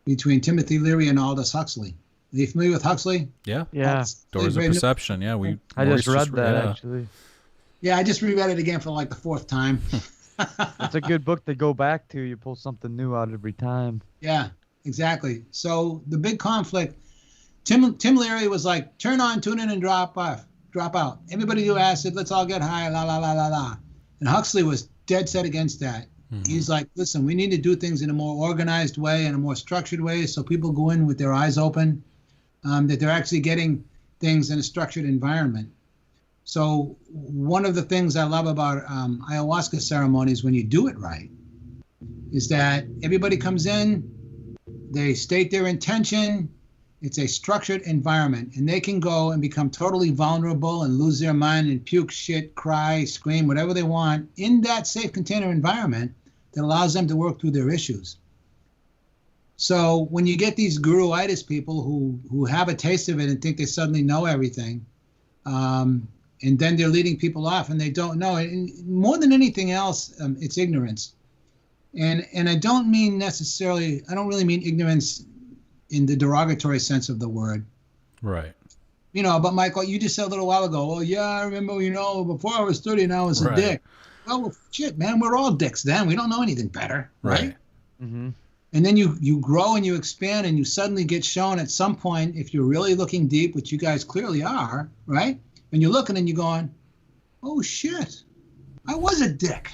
between Timothy Leary and Aldous Huxley. Are you familiar with Huxley? Yeah. Yeah. Doors of Perception. Yeah. I just read that, actually. Yeah, I just reread it again for like the fourth time. It's a good book to go back to. You pull something new out every time. Yeah, exactly. So the big conflict, Tim Leary was like, turn on, tune in, and drop out. Everybody do acid. Let's all get high. La la la la la. And Huxley was dead set against that. Mm-hmm. He's like, listen, we need to do things in a more organized way, in a more structured way, so people go in with their eyes open, that they're actually getting things in a structured environment. So one of the things I love about ayahuasca ceremonies, when you do it right, is that everybody comes in, they state their intention. It's a structured environment, and they can go and become totally vulnerable and lose their mind and puke, shit, cry, scream, whatever they want in that safe container environment that allows them to work through their issues. So when you get these guru-itis people who have a taste of it and think they suddenly know everything, and then they're leading people off and they don't know it. And more than anything else, it's ignorance. And I don't really mean ignorance in the derogatory sense of the word. Right. You know, but Michael, you just said a little while ago, well, yeah, I remember, you know, before I was 30 and I was a dick. Well, shit, man, we're all dicks then. We don't know anything better, right? Mm-hmm. And then you grow and you expand and you suddenly get shown at some point, if you're really looking deep, which you guys clearly are, right? And you're looking and you're going, oh, shit, I was a dick.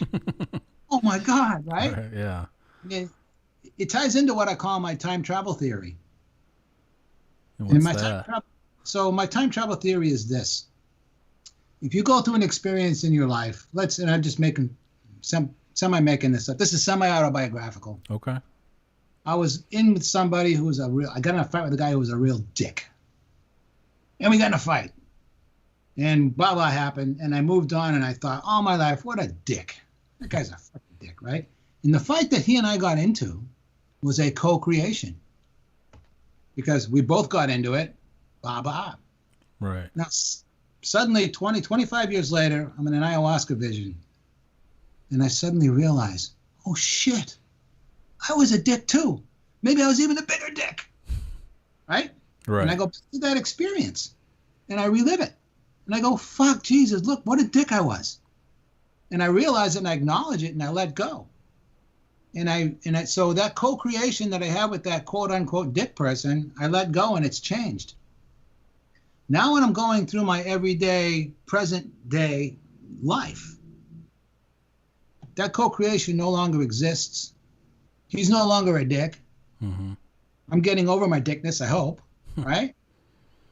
Oh, my God, right? Yeah. It ties into what I call my time travel theory. And what's that? So my time travel theory is this. If you go through an experience in your life, and I'm just making semi-making this up. This is semi-autobiographical. Okay. I was in with somebody who was I got in a fight with a guy who was a real dick. And we got in a fight. And blah, blah happened. And I moved on and I thought, all my life, what a dick. That guy's a fucking dick, right? And the fight that he and I got into was a co-creation. Because we both got into it, blah, blah. Right. Now, suddenly, 25 years later, I'm in an ayahuasca vision. And I suddenly realize, oh, shit. I was a dick too. Maybe I was even a bigger dick. Right? Right. And I go back to that experience and I relive it. And I go, fuck, Jesus, look, what a dick I was. And I realize it and I acknowledge it and I let go. So that co-creation that I have with that quote unquote dick person, I let go and it's changed. Now when I'm going through my everyday, present day life, that co-creation no longer exists. He's no longer a dick. Mm-hmm. I'm getting over my dickness, I hope, right?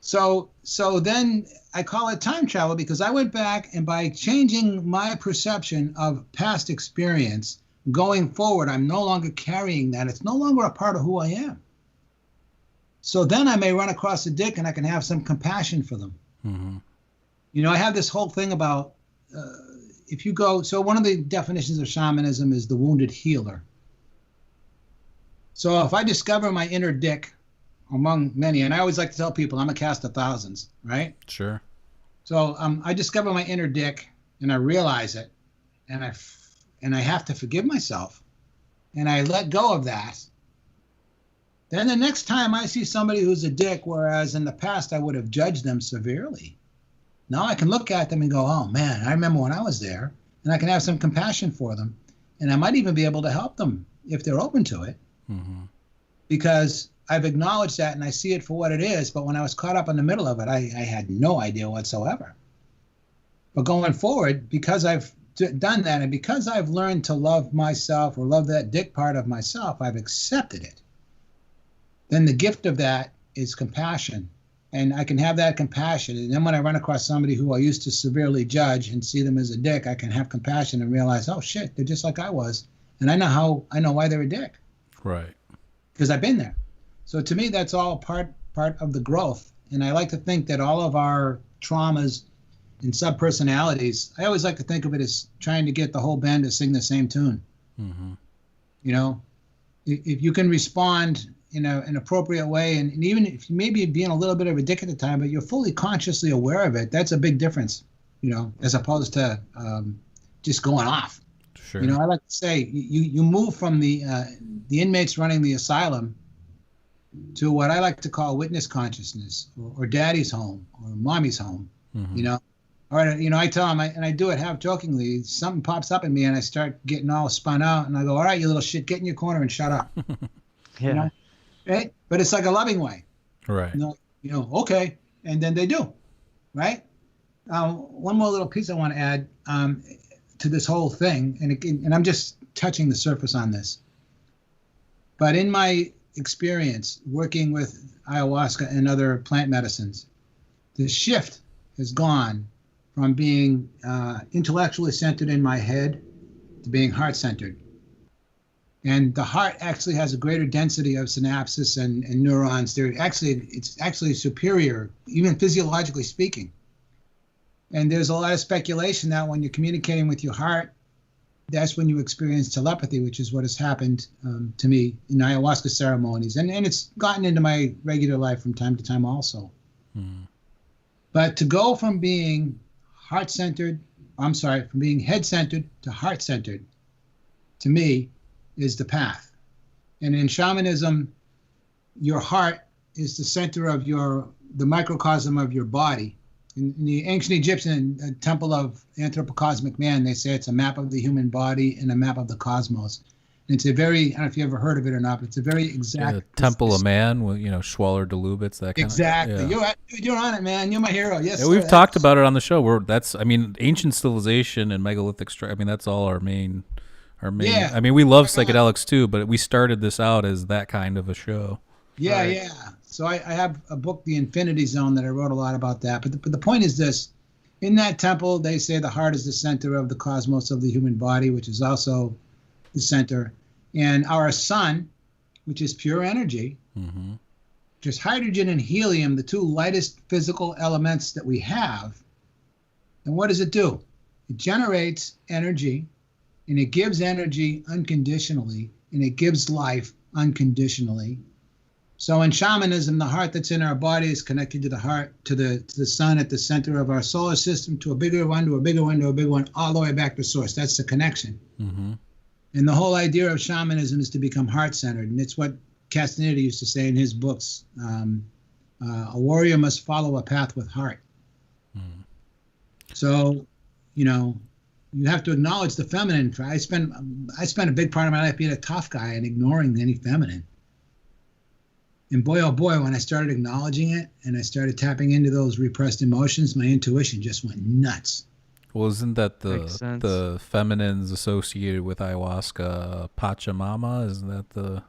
So then I call it time travel because I went back and by changing my perception of past experience, going forward, I'm no longer carrying that. It's no longer a part of who I am. So then I may run across a dick and I can have some compassion for them. Mm-hmm. You know, I have this whole thing about if you go, so one of the definitions of shamanism is the wounded healer. So if I discover my inner dick among many, and I always like to tell people I'm a cast of thousands, right? Sure. So I discover my inner dick and I realize it and I have to forgive myself and I let go of that. Then the next time I see somebody who's a dick, whereas in the past I would have judged them severely, now I can look at them and go, oh man, I remember when I was there, and I can have some compassion for them. And I might even be able to help them if they're open to it. Mm-hmm. Because I've acknowledged that and I see it for what it is. But when I was caught up in the middle of it, I had no idea whatsoever. But going forward, because I've done that and because I've learned to love myself or love that dick part of myself, I've accepted it. Then the gift of that is compassion. And I can have that compassion. And then when I run across somebody who I used to severely judge and see them as a dick, I can have compassion and realize, oh shit, they're just like I was. And I know why they're a dick. Right. Because I've been there. So to me, that's all part of the growth. And I like to think that all of our traumas and subpersonalities, I always like to think of it as trying to get the whole band to sing the same tune. Mm-hmm. You know, if you can respond in an appropriate way, and even if you maybe being a little bit of a dick at the time, but you're fully consciously aware of it, that's a big difference, you know, as opposed to just going off. Sure. You know, I like to say you move from the inmates running the asylum to what I like to call witness consciousness, or daddy's home, or mommy's home. Mm-hmm. You know, or you know, I tell them, and I do it half jokingly. Something pops up in me, and I start getting all spun out, and I go, "All right, you little shit, get in your corner and shut up." Yeah. You know? Right? But it's like a loving way. Right. You know, okay, and then they do, right? One more little piece I want to add to this whole thing, and I'm just touching the surface on this. But in my experience working with ayahuasca and other plant medicines, the shift has gone from being intellectually centered in my head to being heart-centered. And the heart actually has a greater density of synapses and neurons. It's actually superior, even physiologically speaking. And there's a lot of speculation that when you're communicating with your heart, that's when you experience telepathy, which is what has happened to me in ayahuasca ceremonies. And it's gotten into my regular life from time to time also. Mm. But to go from being from being head-centered to heart-centered, to me, is the path. And in shamanism, your heart is the center of the microcosm of your body. In the ancient Egyptian temple of anthropocosmic man, they say it's a map of the human body and a map of the cosmos. And it's a very, I don't know if you ever heard of it or not, but it's a very exact. Yeah, Temple of Man, with, you know, Schwaller de Lubitz, that kind exactly. of. Exactly. You're on it, man. You're my hero. Yes. Yeah, we've talked about it on the show. Ancient civilization and megalithic that's all our main. Yeah. I mean, we love psychedelics too, but we started this out as that kind of a show. Yeah, right. Yeah. So I have a book, The Infinity Zone, that I wrote a lot about that. But the point is this. In that temple, they say the heart is the center of the cosmos of the human body, which is also the center. And our sun, which is pure energy, mm-hmm. which is hydrogen and helium, the two lightest physical elements that we have. And what does it do? It generates energy, and it gives energy unconditionally, and it gives life unconditionally. So in shamanism, the heart that's in our body is connected to the heart, to the sun at the center of our solar system, to a bigger one, to a bigger one, to a bigger one, all the way back to source. That's the connection. Mm-hmm. And the whole idea of shamanism is to become heart-centered. And it's what Castaneda used to say in his books. A warrior must follow a path with heart. So, you have to acknowledge the feminine. I spent a big part of my life being a tough guy and ignoring any feminine. And boy, oh boy, when I started acknowledging it and I started tapping into those repressed emotions, my intuition just went nuts. Well, isn't that the feminines associated with ayahuasca, Pachamama? Isn't that the...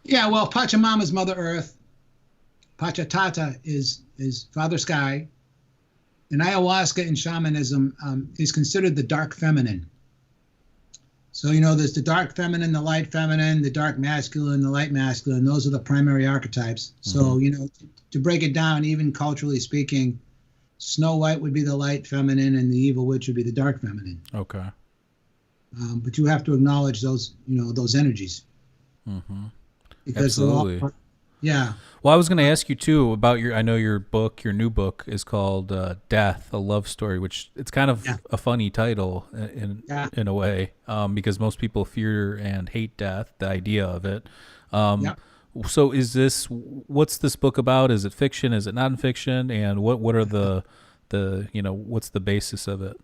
Yeah, well, Pachamama's Mother Earth. Pachatata is Father Sky. And ayahuasca in shamanism is considered the dark feminine. So, there's the dark feminine, the light feminine, the dark masculine, the light masculine. Those are the primary archetypes. So, to break it down, even culturally speaking, Snow White would be the light feminine and the evil witch would be the dark feminine. Okay. But you have to acknowledge those, those energies. Mm-hmm. Because absolutely. Yeah. Well, I was going to ask you too about I know your new book is called Death, a Love Story, which it's kind of a funny title in a way, because most people fear and hate death, the idea of it. So what's this book about? Is it fiction? Is it nonfiction? And what are the what's the basis of it?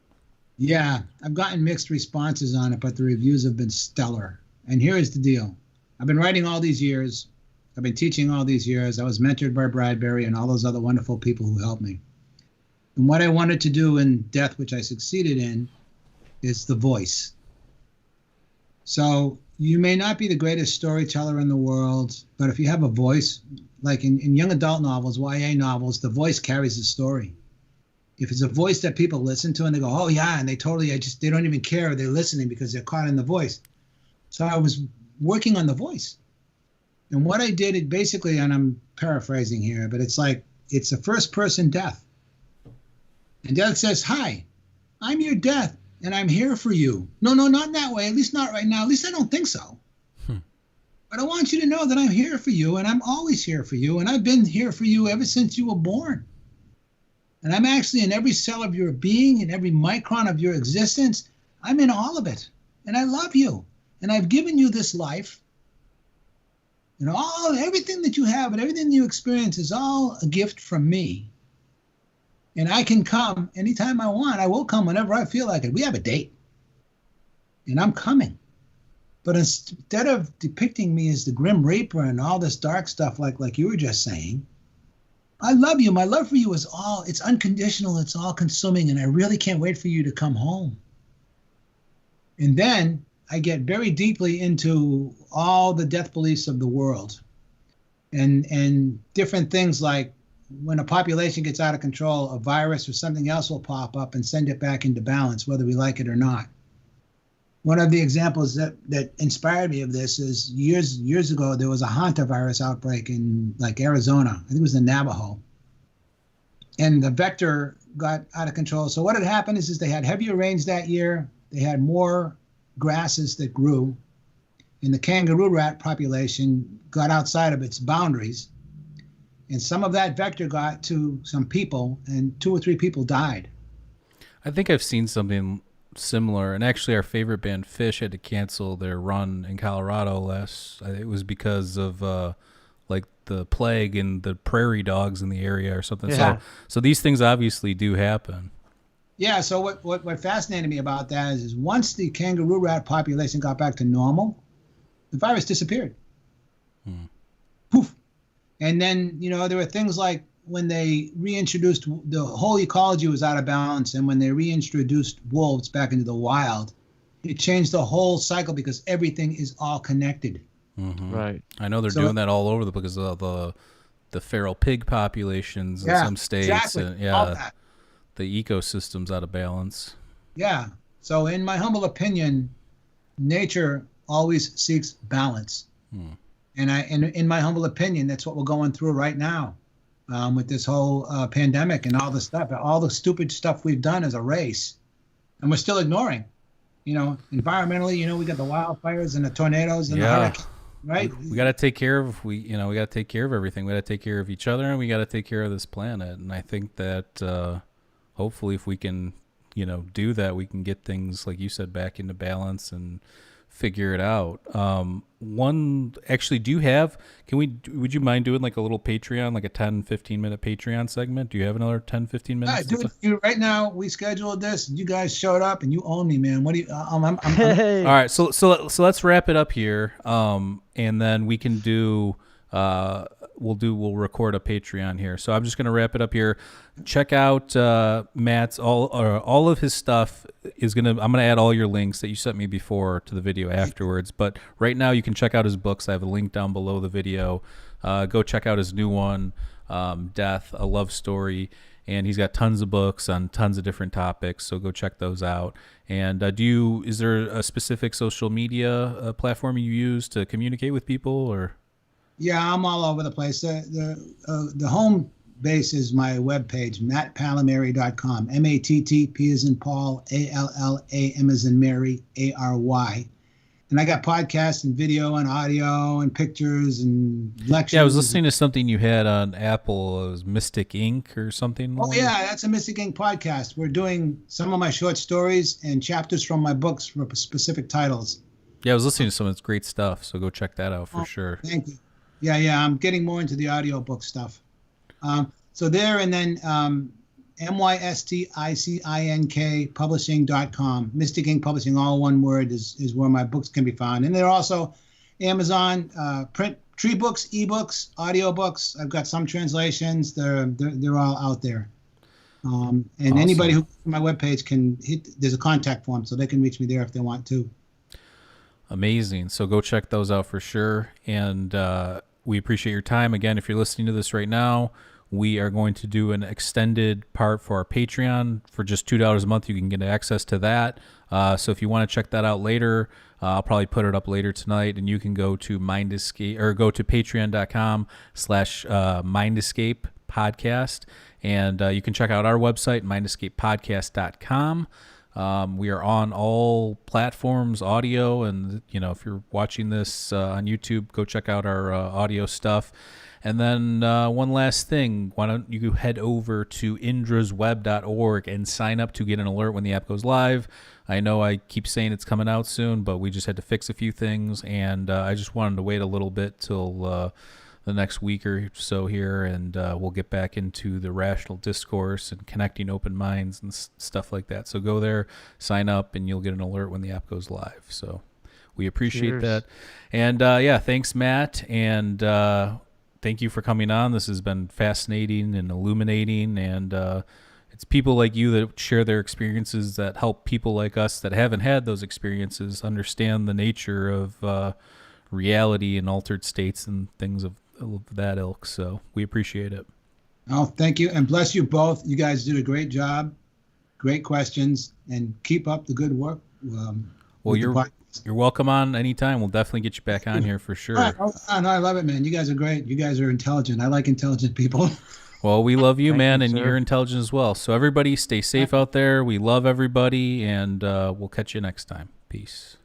Yeah, I've gotten mixed responses on it, but the reviews have been stellar. And here is the deal. I've been writing all these years. I've been teaching all these years. I was mentored by Bradbury and all those other wonderful people who helped me. And what I wanted to do in Death, which I succeeded in, is the voice. So you may not be the greatest storyteller in the world, but if you have a voice, like in young adult novels, YA novels, the voice carries the story. If it's a voice that people listen to and they go, oh yeah, and they don't even care, they're listening because they're caught in the voice. So I was working on the voice. And what I did, basically, and I'm paraphrasing here, but it's a first person death. And death says, hi, I'm your death, and I'm here for you. No, not in that way, at least not right now. At least I don't think so. But I want you to know that I'm here for you, and I'm always here for you, and I've been here for you ever since you were born. And I'm actually in every cell of your being, in every micron of your existence. I'm in all of it, and I love you. And I've given you this life. And everything that you have and everything you experience is all a gift from me. And I can come anytime I want. I will come whenever I feel like it. We have a date. And I'm coming. But instead of depicting me as the Grim Reaper and all this dark stuff like you were just saying, I love you. My love for you it's unconditional. It's all consuming. And I really can't wait for you to come home. And then I get very deeply into all the death beliefs of the world and different things like when a population gets out of control, a virus or something else will pop up and send it back into balance, whether we like it or not. One of the examples that inspired me of this is years ago, there was a hantavirus outbreak in Arizona. I think it was the Navajo. And the vector got out of control. So what had happened is they had heavier rains that year. They had more grasses that grew, and the kangaroo rat population got outside of its boundaries, and some of that vector got to some people, and 2 or 3 people died. I think I've seen something similar, and actually our favorite band Fish had to cancel their run in Colorado it was because of the plague and the prairie dogs in the area or something. So these things obviously do happen. Yeah, so what fascinated me about that is once the kangaroo rat population got back to normal, the virus disappeared. Poof. And then, there were things like when they reintroduced, the whole ecology was out of balance, and when they reintroduced wolves back into the wild, it changed the whole cycle because everything is all connected. Mm-hmm. Right. I know they're doing that all over because of the feral pig populations in some states. Exactly. All that. The ecosystem's out of balance. Yeah. So in my humble opinion, nature always seeks balance. And in my humble opinion, that's what we're going through right now with this whole pandemic and all the stuff, all the stupid stuff we've done as a race. And we're still ignoring, environmentally, we got the wildfires and the tornadoes and the hurricanes, right? We got to take care of, we got to take care of everything. We got to take care of each other, and we got to take care of this planet. And I think that, hopefully if we can, do that, we can get things, like you said, back into balance and figure it out. Actually, would you mind doing like a little Patreon, like a 10-15 minute Patreon segment? Do you have another 10-15 minutes? Dude, right now we scheduled this. You guys showed up and you own me, man. What do you, Hey. All right. So let's wrap it up here. And then we can do, we'll record a Patreon here. So I'm just going to wrap it up here. Check out Matt's all of his stuff I'm going to add all your links that you sent me before to the video afterwards. But right now you can check out his books. I have a link down below the video. Go check out his new one, Death, A Love Story. And he's got tons of books on tons of different topics. So go check those out. And is there a specific social media platform you use to communicate with people, or? Yeah, I'm all over the place. The home base is my webpage, mattpallamary.com. MATTP as in Paul, ALLAM as in Mary, ARY. And I got podcasts and video and audio and pictures and lectures. Yeah, I was listening to something you had on Apple. It was Mystic Inc. or something. Oh, yeah, that's a Mystic Inc. podcast. We're doing some of my short stories and chapters from my books for specific titles. Yeah, I was listening to some of it's great stuff, so go check that out for sure. Thank you. Yeah, I'm getting more into the audiobook stuff. So there, and then MYSTICINK publishing.com. Mystic Inc. Publishing, all one word, is where my books can be found. And they're also Amazon, print, tree books, ebooks, audiobooks. I've got some translations. They're all out there. And awesome. Anybody who my webpage can there's a contact form, so they can reach me there if they want to. Amazing. So go check those out for sure. And we appreciate your time. Again, if you're listening to this right now, we are going to do an extended part for our Patreon. For just $2 a month, you can get access to that. So if you want to check that out later, I'll probably put it up later tonight, and you can go to go to patreon.com/Mindescape podcast, and you can check out our website, mindescapepodcast.com. We are on all platforms, audio, and if you're watching this on YouTube, go check out our audio stuff. And then one last thing, why don't you head over to indrasweb.org and sign up to get an alert when the app goes live. I know I keep saying it's coming out soon, but we just had to fix a few things, and I just wanted to wait a little bit till the next week or so here, and we'll get back into the rational discourse and connecting open minds and stuff like that. So go there, sign up, and you'll get an alert when the app goes live. So we appreciate that. And thanks, Matt, and thank you for coming on. This has been fascinating and illuminating, and it's people like you that share their experiences that help people like us that haven't had those experiences understand the nature of reality and altered states and things of that ilk. So we appreciate it. Oh, thank you, and bless you both. You guys did a great job, great questions, and keep up the good work. Well, you're welcome on anytime. We'll definitely get you back on here for sure. No, I love it, man. You guys are great. You guys are intelligent. I like intelligent people. Well, we love you, man, and you're intelligent as well. So everybody stay safe out there. We love everybody, and we'll catch you next time. Peace.